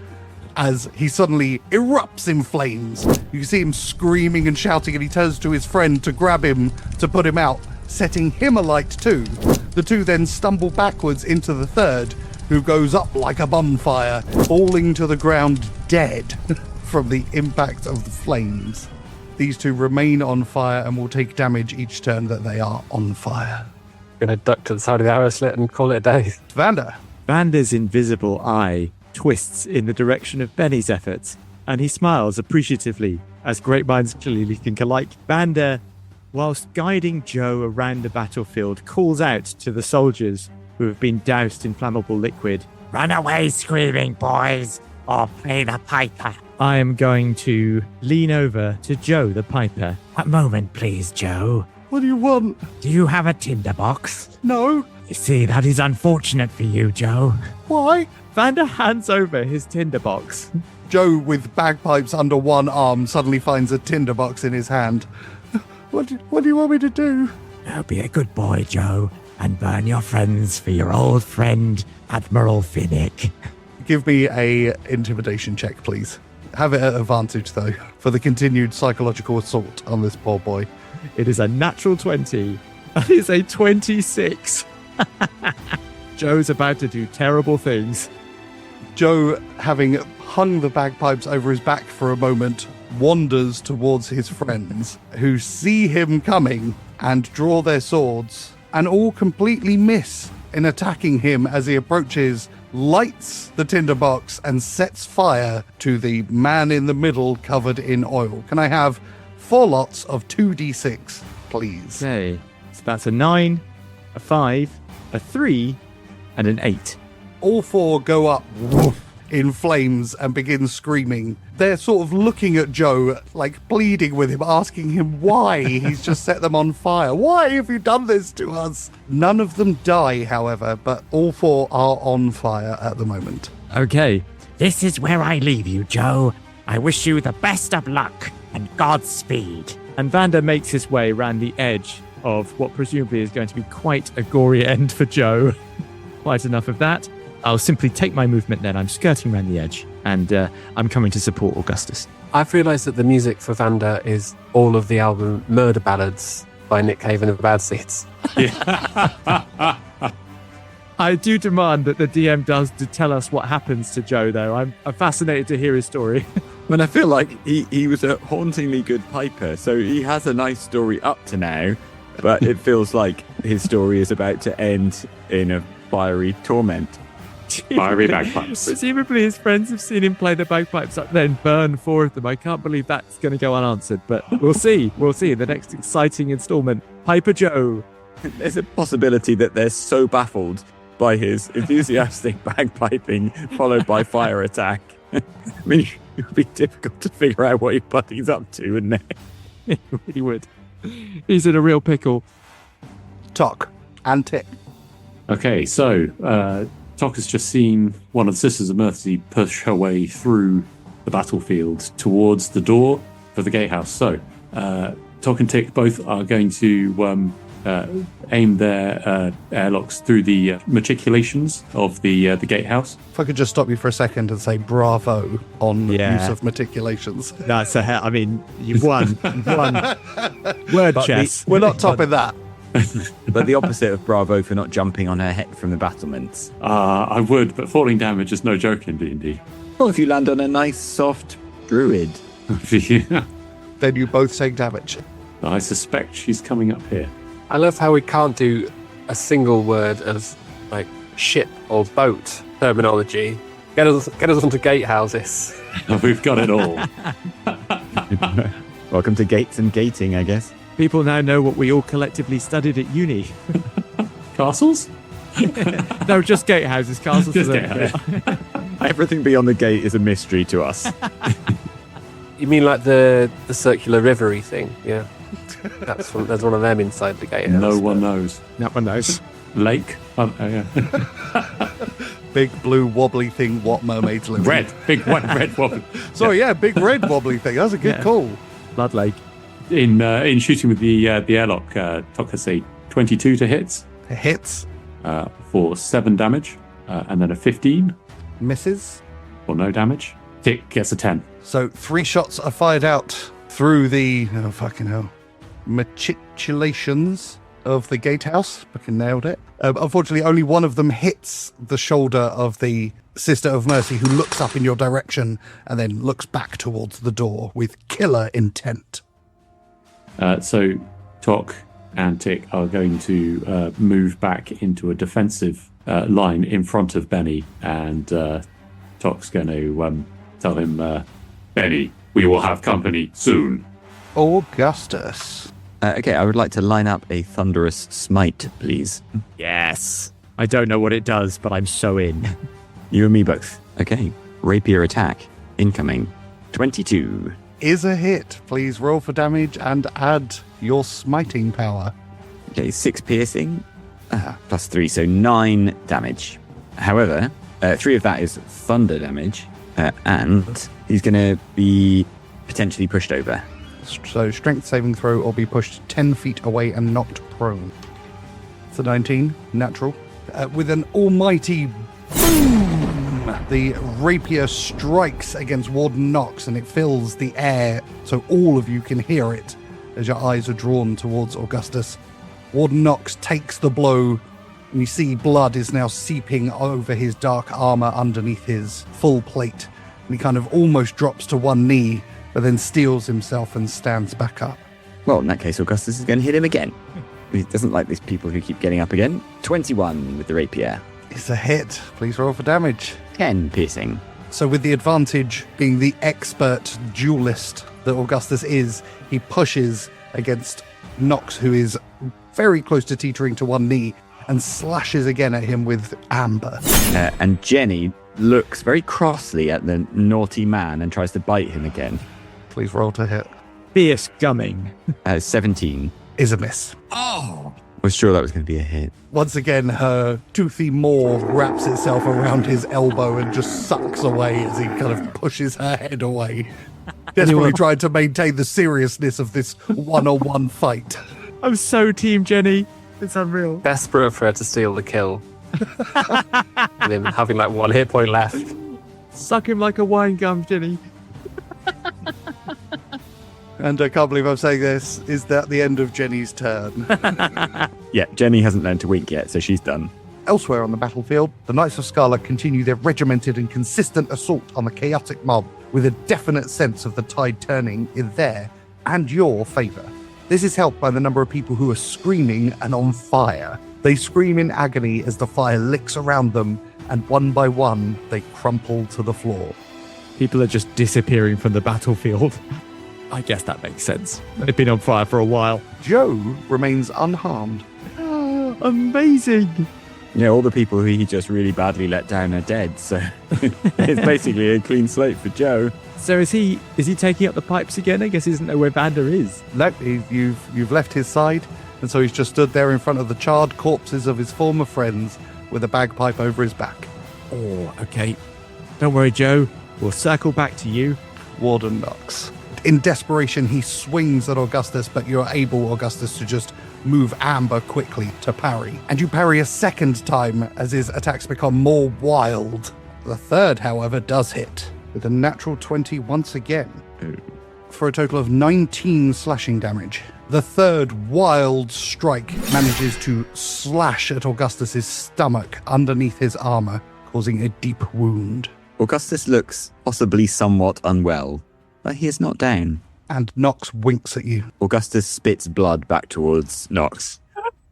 as he suddenly erupts in flames. You can see him screaming and shouting, and he turns to his friend to grab him to put him out, setting him alight too. The 2 then stumble backwards into the third, who goes up like a bonfire, falling to the ground dead from the impact of the flames. These 2 remain on fire and will take damage each turn that they are on fire. I'm going to duck to the side of the arrow slit and call it a day. Vander. Vander's invisible eye twists in the direction of Bennie's efforts and he smiles appreciatively, as great minds clearly think alike. Vander, whilst guiding Joe around the battlefield, calls out to the soldiers who have been doused in flammable liquid. Run away, screaming boys, or play the piper. I am going to lean over to Joe the piper. A moment, please, Joe. What do you want? Do you have a tinderbox? No. You see, that is unfortunate for you, Joe. Why? Vander hands over his tinderbox. Joe, with bagpipes under one arm, suddenly finds a tinderbox in his hand. What do you want me to do? Now be a good boy, Joe, and burn your friends for your old friend, Admiral Finnick. Give me a intimidation check, please. Have it at advantage, though, for the continued psychological assault on this poor boy. It is a natural 20. That is a 26. Joe's about to do terrible things. Joe, having hung the bagpipes over his back for a moment, wanders towards his friends, who see him coming and draw their swords, and all completely miss in attacking him as he approaches, lights the tinderbox, and sets fire to the man in the middle covered in oil. Can I have 4 lots of 2d6, please? Okay, so that's a 9, a 5, a 3, and an 8. All 4 go up in flames and begin screaming. They're sort of looking at Joe, like pleading with him, asking him why he's just set them on fire. Why have you done this to us? None of them die, however, but all 4 are on fire at the moment. Okay, This is where I leave you, Joe. I wish you the best of luck and Godspeed. and Vander makes his way around the edge of what presumably is going to be quite a gory end for Joe. Quite enough of that. I'll simply take my movement then. I'm skirting around the edge, and I'm coming to support Augustus. I've realised that the music for Vander is all of the album Murder Ballads by Nick Cave and the Bad Seeds. I do demand that the DM does to tell us what happens to Joe, though. I'm fascinated to hear his story. When I feel like he was a hauntingly good piper, so he has a nice story up to now, but it feels like his story is about to end in a fiery torment. Fiery bagpipes. Presumably his friends have seen him play the bagpipes up then burn 4 of them. I can't believe that's going to go unanswered, but we'll see. We'll see in the next exciting installment. Piper Joe. There's a possibility that they're so baffled by his enthusiastic bagpiping followed by fire attack. I mean, it would be difficult to figure out what your buddy's up to, wouldn't it? It really would. He's in a real pickle. Tock and Tick. Okay, so Tock has just seen one of the Sisters of Mercy push her way through the battlefield towards the door for the gatehouse. So Tock and Tick both are going to aim their airlocks through the matriculations of the gatehouse. If I could just stop you for a second and say bravo on the Yeah. use of matriculations. That's a I mean, you've won. You've won. Word chess. We're not topping that. But the opposite of bravo for not jumping on her head from the battlements. I would, but falling damage is no joke in D&D. Well, if you land on a nice, soft druid. Then you both take damage. I suspect she's coming up here. I love how we can't do a single word of like ship or boat terminology. Get us onto gatehouses. We've got it all. Welcome to gates and gating, I guess. People now know what we all collectively studied at uni. Castles? No, just gatehouses. Castles. Just are- Everything beyond the gate is a mystery to us. You mean like the circular rivery thing? Yeah. There's one of them inside the gatehouse. No one knows. No one knows. Lake? Oh, yeah. Big blue wobbly thing, what mermaids live in. Red. Big white red wobbly. Sorry, yeah, big red wobbly thing. That's a good Yeah. call. Blood Lake. In shooting with the airlock, Tock has a 22 to hits Hits, for 7 damage, and then a 15 misses. for no damage. Tick gets a 10. So 3 shots are fired out through the, oh fucking hell, matriculations of the gatehouse. Fucking nailed it. Unfortunately, only one of them hits the shoulder of the Sister of Mercy, who looks up in your direction and then looks back towards the door with killer intent. So Tock and Tick are going to move back into a defensive line in front of Bennie, and Tock's going to tell him, Bennie, we will have company soon. Augustus. Okay, I would like to line up a thunderous smite, please. Yes. I don't know what it does, but I'm so in. You and me both. Okay, rapier attack incoming. 22. Is a hit. Please roll for damage and add your smiting power. Okay, 6 piercing, plus 3, so 9 damage. However, 3 of that is thunder damage, and he's going to be potentially pushed over. So strength saving throw or be pushed 10 feet away and knocked prone. It's a 19, natural. With an almighty boom, the rapier strikes against Warden Knox and it fills the air so all of you can hear it as your eyes are drawn towards Augustus. Warden Knox takes the blow and you see blood is now seeping over his dark armor underneath his full plate. And he kind of almost drops to one knee, but then steels himself and stands back up. Well, in that case, Augustus is going to hit him again. He doesn't like these people who keep getting up again. 21 with the rapier. It's a hit. Please roll for damage. 10 piercing. So with the advantage being the expert duelist that Augustus is, he pushes against Knox, who is very close to teetering to one knee, and slashes again at him with amber. And Jenny looks very crossly at the naughty man and tries to bite him again. Please roll to hit. Fierce gumming. 17. Is a miss. I was sure that was going to be a hit. Once again, her toothy maw wraps itself around his elbow and just sucks away as he kind of pushes her head away. Desperately trying to maintain the seriousness of this one-on-one fight. I'm so Team Jenny. It's unreal. Desperate for her to steal the kill. And him having like 1 hit point left. Suck him like a wine gum, Jenny. And I can't believe I'm saying this. Is that the end of Jenny's turn? Yeah, Jenny hasn't learned to wink yet, so she's done. Elsewhere on the battlefield, the Knights of Scarlet continue their regimented and consistent assault on the chaotic mob with a definite sense of the tide turning in their and your favour. This is helped by the number of people who are screaming and on fire. They scream in agony as the fire licks around them, and one by one, they crumple to the floor. People are just disappearing from the battlefield. I guess that makes sense. They've been on fire for a while. Joe remains unharmed. Amazing. Yeah, all the people who he just really badly let down are dead, so it's basically a clean slate for Joe. So is he taking up the pipes again? I guess he doesn't know where Vander is. No, you've left his side, and so he's just stood there in front of the charred corpses of his former friends with a bagpipe over his back. Oh, okay. Don't worry, Joe. We'll circle back to you. Warden Knox. In desperation, he swings at Augustus, but you're able, Augustus, to just move amber quickly to parry. And you parry a second time as his attacks become more wild. The third, however, does hit with a natural 20 once again for a total of 19 slashing damage. The third wild strike manages to slash at Augustus's stomach underneath his armor, causing a deep wound. Augustus looks possibly somewhat unwell, but he is not down. And Knox winks at you. Augustus spits blood back towards Knox.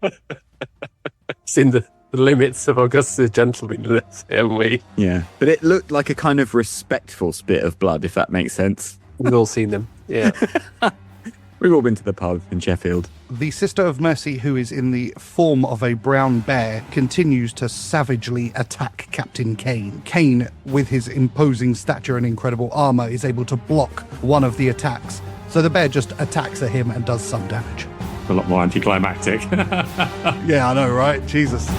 It's in the limits of Augustus' gentlemanliness, haven't we? Yeah, but it looked like a kind of respectful spit of blood, if that makes sense. We've all seen them. Yeah. We've all been to the pub in Sheffield. The Sister of Mercy, who is in the form of a brown bear, continues to savagely attack Captain Kane. Kane, with his imposing stature and incredible armor, is able to block one of the attacks. So the bear just attacks at him and does some damage. A lot more anticlimactic. Yeah, I know, right? Jesus.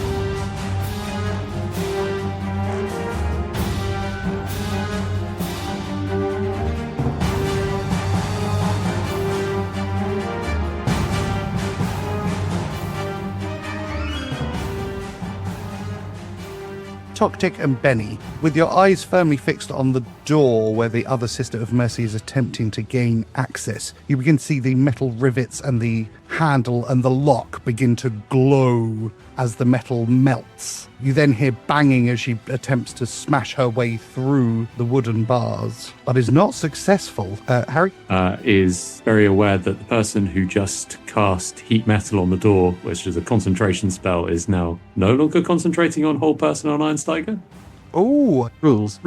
Tock, and Bennie, with your eyes firmly fixed on the door where the other Sister of Mercy is attempting to gain access, you begin to see the metal rivets and the handle and the lock begin to glow as the metal melts. You then hear banging as she attempts to smash her way through the wooden bars, but is not successful. Harry? Is very aware that the person who just cast heat metal on the door, which is a concentration spell, is now no longer concentrating on whole person on Einsteiger. Oh, Rules.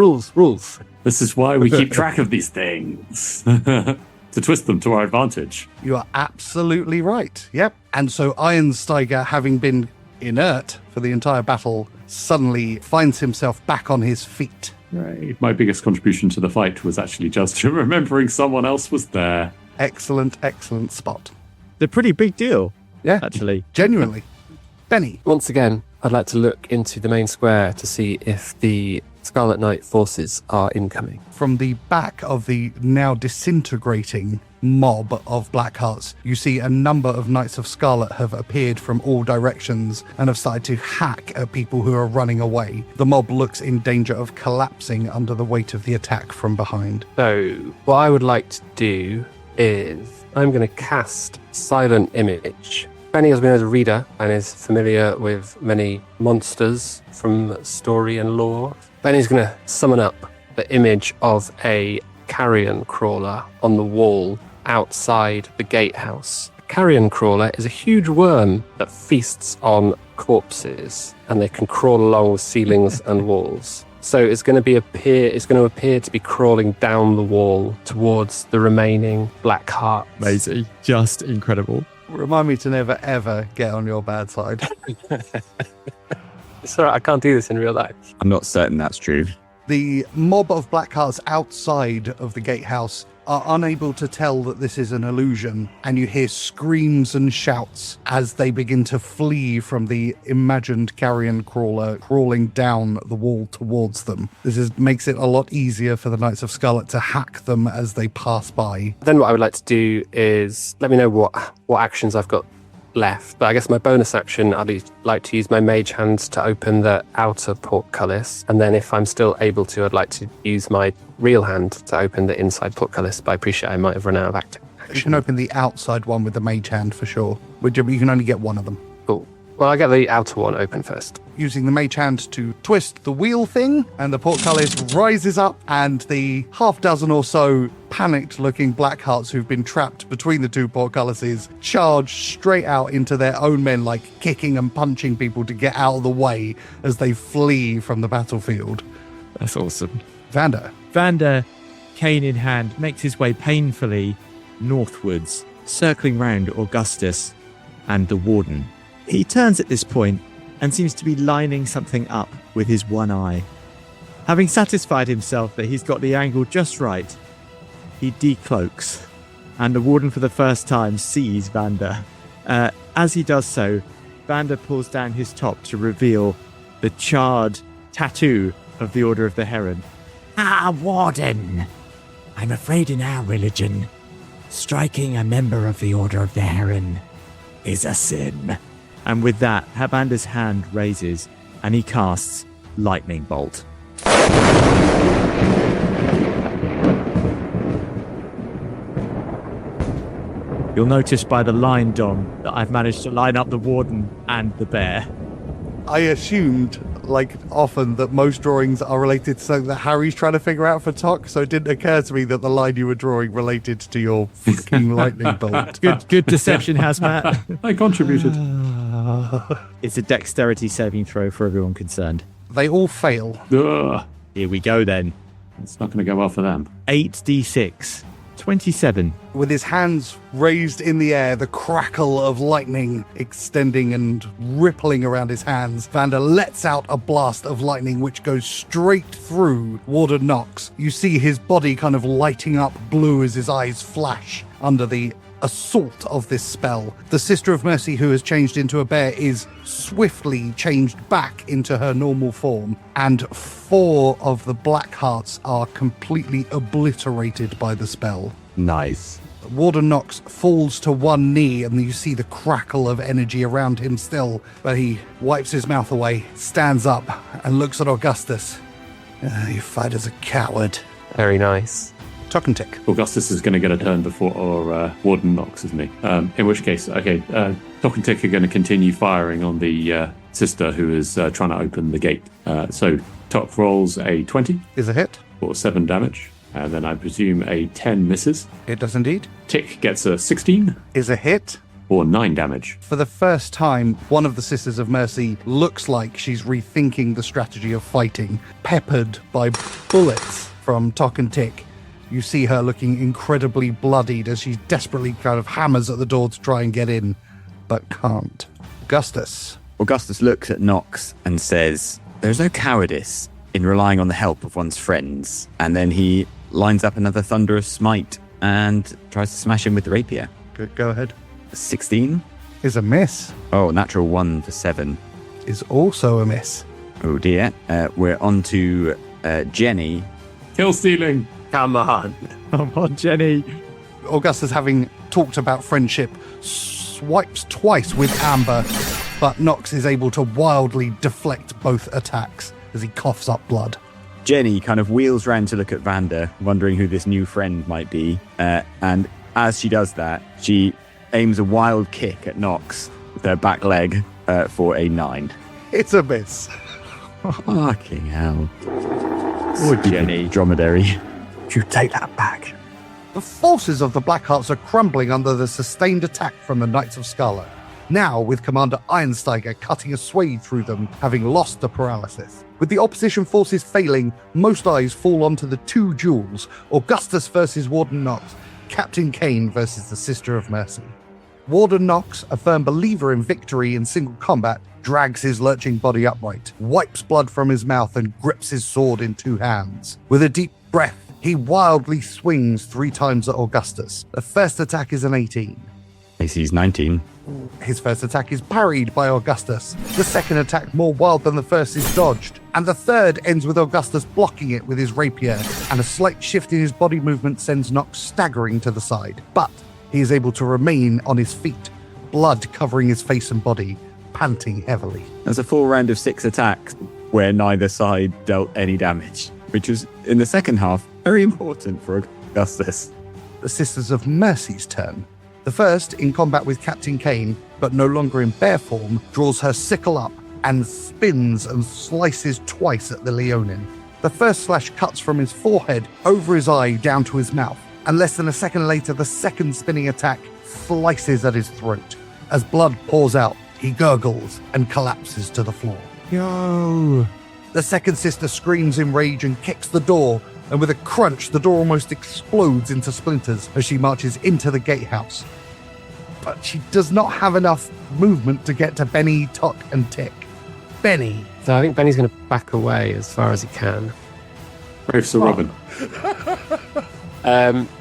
This is why we keep track of these things. To twist them to our advantage. you are absolutely right. Yep. And so Ironsteiger, having been inert for the entire battle, suddenly finds himself back on his feet. Right. My biggest contribution to the fight was actually just remembering someone else was there. Excellent spot. It's a pretty big deal, Yeah, actually. genuinely. Benny, Once again, I'd like to look into the main square to see if the Scarlet Knight forces are incoming. from the back of the now disintegrating mob of Blackhearts, you see a number of Knights of Scarlet have appeared from all directions and have started to hack at people who are running away. The mob looks in danger of collapsing under the weight of the attack from behind. So, what I would like to do is I'm going to cast Silent Image. Benny has been as a reader and is familiar with many monsters from story and lore. Benny's going to summon up the image of a carrion crawler on the wall outside the gatehouse. A carrion crawler is a huge worm that feasts on corpses, and they can crawl along the ceilings and walls. So it's going to appear to be crawling down the wall towards the remaining Blackhearts. Amazing. Just incredible. Remind me to never ever get on your bad side. It's all right, I can't do this in real life. I'm not certain that's true. The mob of Blackhearts outside of the gatehouse are unable to tell that this is an illusion, and you hear screams and shouts as they begin to flee from the imagined carrion crawler crawling down the wall towards them. Makes it a lot easier for the Knights of Scarlet to hack them as they pass by. Then what I would like to do is let me know what actions I've got left. But I guess my bonus action, I'd like to use my mage hand to open the outer portcullis. And then if I'm still able to, I'd like to use my real hand to open the inside portcullis. But I appreciate I might have run out of action. You can open the outside one with the mage hand for sure. You can only get one of them. Cool. Well, I'll get the outer one open first. Using the mage hand to twist the wheel thing, and the portcullis rises up, and the half dozen or so panicked-looking Blackhearts who've been trapped between the two portcullises charge straight out into their own men, like kicking and punching people to get out of the way as they flee from the battlefield. That's awesome. Vander, cane in hand, makes his way painfully northwards, circling round Augustus and the Warden. He turns at this point and seems to be lining something up with his one eye. Having satisfied himself that he's got the angle just right, he decloaks, and the Warden for the first time sees Vander. As he does so, Vander pulls down his top to reveal the charred tattoo of the Order of the Heron. Warden! I'm afraid in our religion, striking a member of the Order of the Heron is a sin. And with that, Vander's hand raises, and he casts Lightning Bolt. You'll notice by the line, Dom, that I've managed to line up the Warden and the bear. I assumed, like often, that most drawings are related to something that Harry's trying to figure out for Tock, so it didn't occur to me that the line you were drawing related to your fucking lightning bolt. Good deception, Hazmat. I contributed. It's a dexterity saving throw for everyone concerned. They all fail. Ugh. Here we go then. It's not going to go well for them. 8d6. 27. With his hands raised in the air, the crackle of lightning extending and rippling around his hands, Vander lets out a blast of lightning which goes straight through Warden Knox. You see his body kind of lighting up blue as his eyes flash under the assault of this spell. The Sister of Mercy, who has changed into a bear, is swiftly changed back into her normal form, and 4 of the Blackhearts are completely obliterated by the spell. Nice. Warden Knox falls to one knee, and you see the crackle of energy around him still, but he wipes his mouth away, stands up, and looks at Augustus. You fight as a coward. Very nice. Tuck and tick. Augustus is going to get a turn before Warden Knox, isn't he? In which case, okay, Tock and Tick are going to continue firing on the sister who is trying to open the gate. So Tock rolls a 20 Is a hit. for 7 damage, and then I presume a 10 misses. It does indeed. Tick gets a 16 Is a hit. for 9 damage. For the first time, one of the Sisters of Mercy looks like she's rethinking the strategy of fighting, peppered by bullets from Tock and Tick. You see her looking incredibly bloodied as she desperately kind of hammers at the door to try and get in, but can't. Augustus. Augustus looks at Nox and says, "There's no cowardice in relying on the help of one's friends." And then he lines up another thunderous smite and tries to smash him with the rapier. Good, go ahead. 16? Is a miss. Oh, natural 1 for 7. Is also a miss. Oh dear. We're on to Jenny. Kill stealing. Come on. Come on, Jenny. Augustus, having talked about friendship, swipes twice with Amber, but Nox is able to wildly deflect both attacks as he coughs up blood. Jenny kind of wheels round to look at Vander, wondering who this new friend might be. And as she does that, she aims a wild kick at Nox with her back leg for a 9. It's a miss. Fucking hell. Oh, Jenny. Dromedary. You take that back. The forces of the Blackhearts are crumbling under the sustained attack from the Knights of Scarlet. Now, with Commander Ironsteiger cutting a swathe through them, having lost the paralysis. With the opposition forces failing, most eyes fall onto the 2 duels, Augustus versus Warden Nox, Captain Kane versus the Sister of Mercy. Warden Nox, a firm believer in victory in single combat, drags his lurching body upright, wipes blood from his mouth and grips his sword in 2 hands. With a deep breath, he wildly swings 3 times at Augustus. The first attack is an 18. AC's 19. His first attack is parried by Augustus. The second attack, more wild than the first, is dodged. And the third ends with Augustus blocking it with his rapier, and a slight shift in his body movement sends Nox staggering to the side. But he is able to remain on his feet, blood covering his face and body, panting heavily. There's a full round of 6 attacks where neither side dealt any damage, which was, in the second half, very important for Augustus. The Sisters of Mercy's turn. The first, in combat with Captain Kane, but no longer in bear form, draws her sickle up and spins and slices twice at the Leonin. The first slash cuts from his forehead over his eye down to his mouth, and less than a second later, the second spinning attack slices at his throat. As blood pours out, he gurgles and collapses to the floor. Yo! The second sister screams in rage and kicks the door, and with a crunch, the door almost explodes into splinters as she marches into the gatehouse. But she does not have enough movement to get to Bennie, Tock, and Tick. Bennie. So I think Benny's going to back away as far as he can. Brave Sir Robin.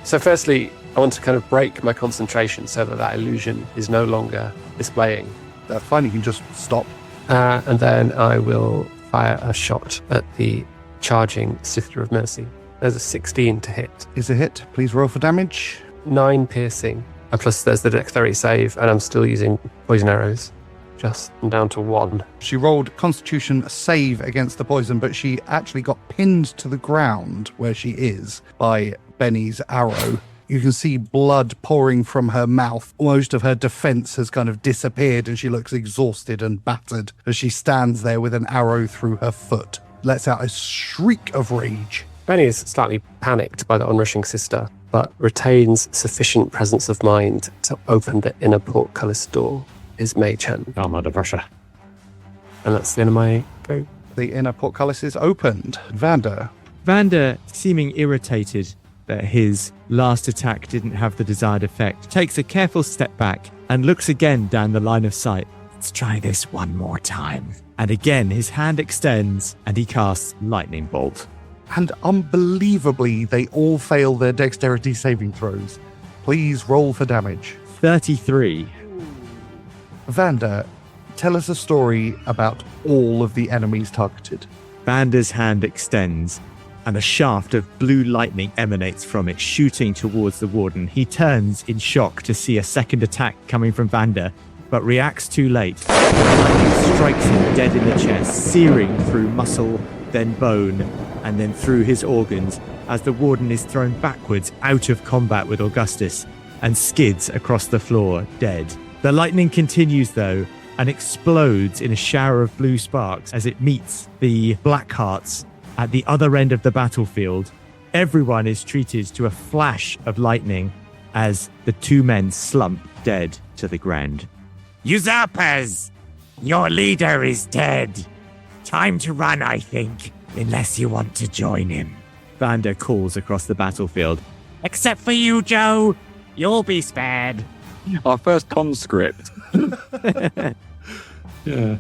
So firstly, I want to kind of break my concentration so that illusion is no longer displaying. That's fine, you can just stop. And then I will fire a shot at the charging Sister of Mercy. There's a 16 to hit. Is a hit. Please roll for damage. 9 piercing. And plus there's the dexterity save, and I'm still using poison arrows. Just down to 1. She rolled Constitution save against the poison, but she actually got pinned to the ground where she is by Benny's arrow. You can see blood pouring from her mouth. Most of her defense has kind of disappeared, and she looks exhausted and battered as she stands there with an arrow through her foot. Lets out a shriek of rage. Benny is slightly panicked by the onrushing sister, but retains sufficient presence of mind to open the inner portcullis door. His mage hand. I'm under pressure. And that's the end of my go. The inner portcullis is opened. Vander. Vander, seeming irritated that his last attack didn't have the desired effect, takes a careful step back and looks again down the line of sight. Let's try this one more time. And again, his hand extends and he casts Lightning Bolt. And unbelievably, they all fail their dexterity saving throws. Please roll for damage. 33. Vander, tell us a story about all of the enemies targeted. Vander's hand extends and a shaft of blue lightning emanates from it, shooting towards the warden. He turns in shock to see a second attack coming from Vander, but reacts too late. The lightning strikes him dead in the chest, searing through muscle, then bone, and then through his organs, as the warden is thrown backwards out of combat with Augustus and skids across the floor, dead. The lightning continues, though, and explodes in a shower of blue sparks as it meets the Blackhearts at the other end of the battlefield. Everyone is treated to a flash of lightning as the two men slump dead to the ground. Usurpers! Your leader is dead. Time to run, I think, unless you want to join him. Vander calls across the battlefield. Except for you, Joe. You'll be spared. Our first conscript. Yeah.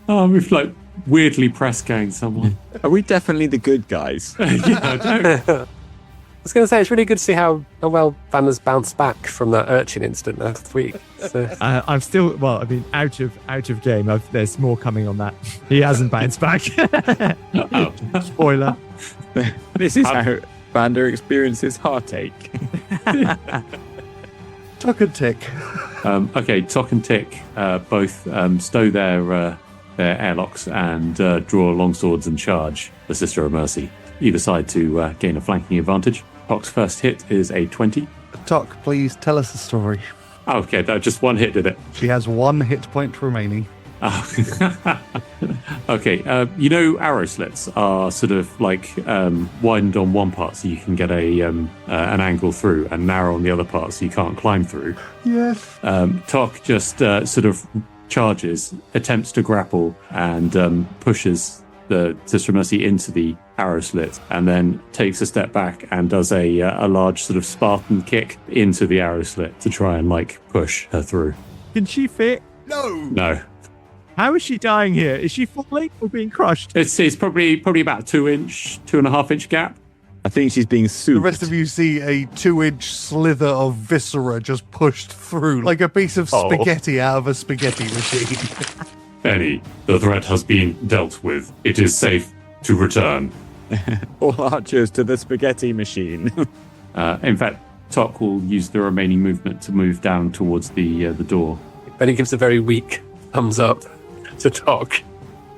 Oh, we've like weirdly press gang someone. Are we definitely the good guys? Yeah, I don't. I was going to say, it's really good to see how well Vander's bounced back from that urchin incident last week. So. I'm still, out of game. There's more coming on that. He hasn't bounced back. Spoiler. This is how Vander experiences heartache. Tock and Tick. Okay, Tock and Tick both stow their airlocks and draw longswords and charge the Sister of Mercy, either side to gain a flanking advantage. Tock's first hit is a 20. Tock, please tell us a story. Oh, okay, that just one hit, did it? She has 1 hit point remaining. Oh. Okay, arrow slits are sort of like widened on one part so you can get an angle through, and narrow on the other part so you can't climb through. Yes. Tock just sort of charges, attempts to grapple, and pushes the Sister of Mercy into the arrow slit, and then takes a step back and does a large sort of Spartan kick into the arrow slit to try and push her through. Can she fit? No. How is she dying here? Is she falling or being crushed? It's probably about 2.5 inch gap. I think she's being souped. The rest of you see a 2-inch slither of viscera just pushed through, like a piece of spaghetti out of a spaghetti machine. Bennie, the threat has been dealt with. It is safe to return. All archers to the spaghetti machine. In fact, Tock will use the remaining movement to move down towards the door. Bennie gives a very weak thumbs up to Tock.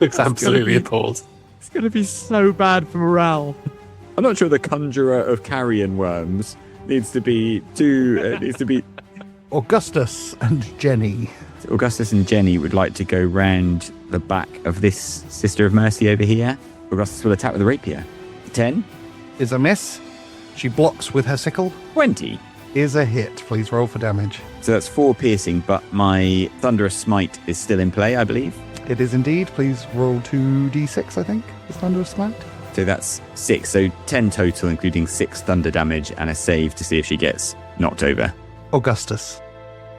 Looks absolutely appalled. It's going to be so bad for morale. I'm not sure the conjurer of carrion worms needs to be Augustus and Jenny. Augustus and Jenny would like to go round the back of this Sister of Mercy over here. Augustus will attack with a rapier. 10. Is a miss. She blocks with her sickle. 20. Is a hit. Please roll for damage. So that's 4 piercing, but my Thunderous Smite is still in play, I believe. It is indeed. Please roll 2d6, I think, is Thunderous Smite. So that's 6. So 10 total, including 6 thunder damage and a save to see if she gets knocked over. Augustus,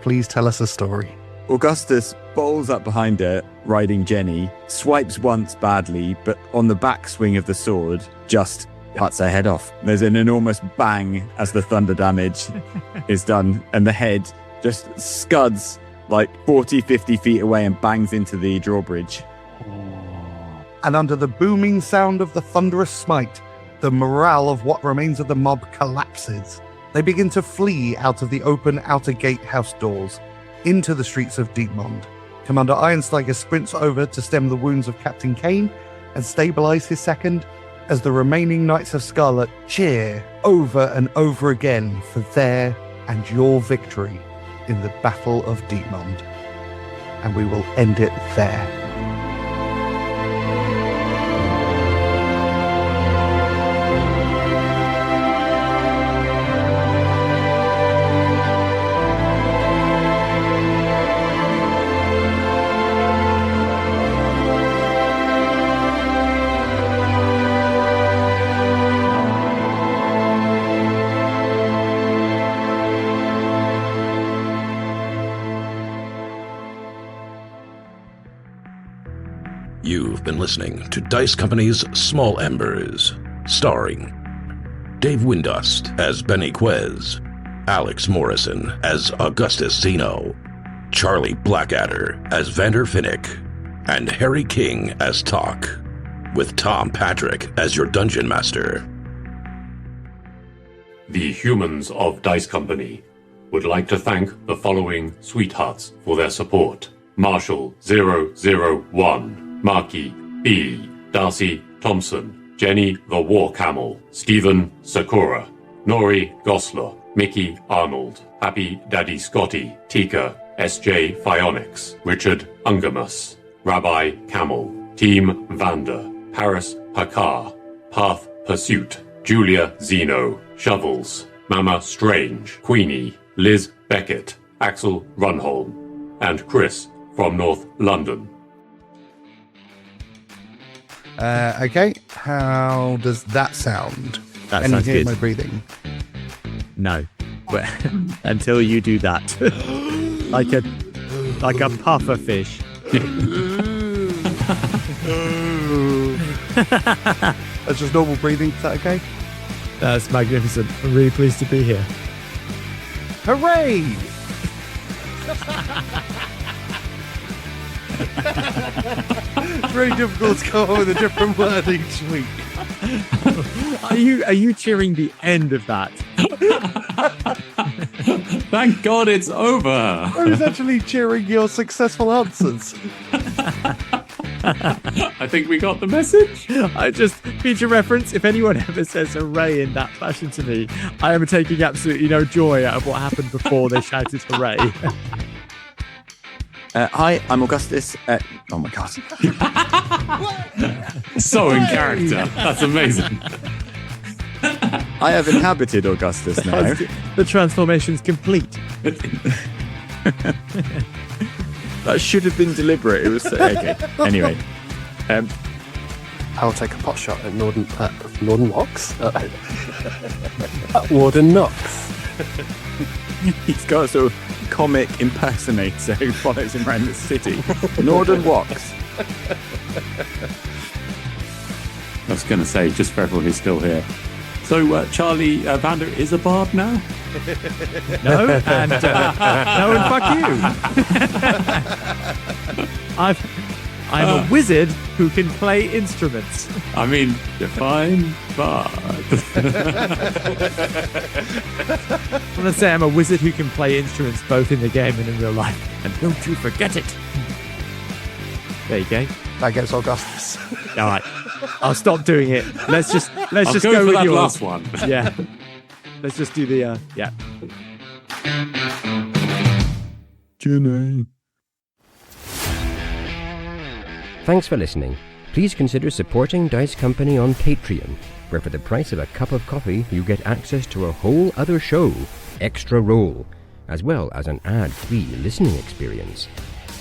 please tell us a story. Augustus bowls up behind her, riding Jenny, swipes once badly, but on the backswing of the sword, just cuts her head off. There's an enormous bang as the thunder damage is done, and the head just scuds 40, 50 feet away and bangs into the drawbridge. And under the booming sound of the thunderous smite, the morale of what remains of the mob collapses. They begin to flee out of the open outer gatehouse doors into the streets of Deepmaund. Commander Ironsteiger sprints over to stem the wounds of Captain Kane and stabilize his second, as the remaining Knights of Scarlet cheer over and over again for their and your victory in the Battle of Deepmaund. And we will end it there. You've been listening to Dice Company's Small Embers, starring Dave Windust as Bennie Quez, Alex Morrison as Augustus Zeno, Charlie Blackadder as Vander Finnick, and Harry King as Tock, with Tom Patrick as your Dungeon Master. The humans of Dice Company would like to thank the following sweethearts for their support. Marshall 001, Marky B, Darcy Thompson, Jenny the War Camel, Stephen Sakura, Nori Gosler, Mickey Arnold, Happy Daddy Scotty, Tika, S.J. Phionics, Richard Ungamus, Rabbi Camel, Team Vander, Paris Hakar, Path Pursuit, Julia Zeno, Shovels, Mama Strange, Queenie, Liz Beckett, Axel Runholm, and Chris from North London. Okay, how does that sound? That Can you sounds hear good. my breathing? No. But until you do that. like a puffer fish. That's just normal breathing, is that okay? That's magnificent. I'm really pleased to be here. Hooray! It's really difficult to come up with a different word each week. Are you cheering the end of that? Thank God it's over. I was actually cheering your successful answers. I think we got the message. I just, future reference, if anyone ever says hooray in that fashion to me, I am taking absolutely no joy out of what happened before they shouted hooray. Hi, I'm Augustus. Oh my god. So in character. That's amazing. I have inhabited Augustus now. The transformation's complete. That should have been deliberate. It was okay. Anyway, I'll take a pot shot at Warden Knox. Warden Knox. he's got a sort of comic impersonator who follows him around the city. Norden walks. I was going to say, just for everyone who's still here. So, Charlie, Vander is a bard now? No, and no, and fuck you. I'm a wizard who can play instruments. I mean, define bard. I'm going to say I'm a wizard who can play instruments both in the game and in real life. And don't you forget it. There you go. That gets Augustus. All right. I'll stop doing it. Let's just I'll go for with that yours. last one. Yeah. Let's just do the yeah. Jenny. Thanks for listening. Please consider supporting Dice Company on Patreon, where for the price of a cup of coffee, you get access to a whole other show, Extra Roll, as well as an ad-free listening experience.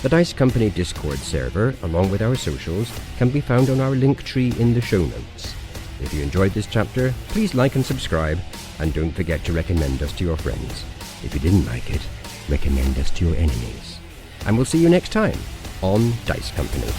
The Dice Company Discord server, along with our socials, can be found on our Linktree in the show notes. If you enjoyed this chapter, please like and subscribe, and don't forget to recommend us to your friends. If you didn't like it, recommend us to your enemies. And we'll see you next time on Dice Company.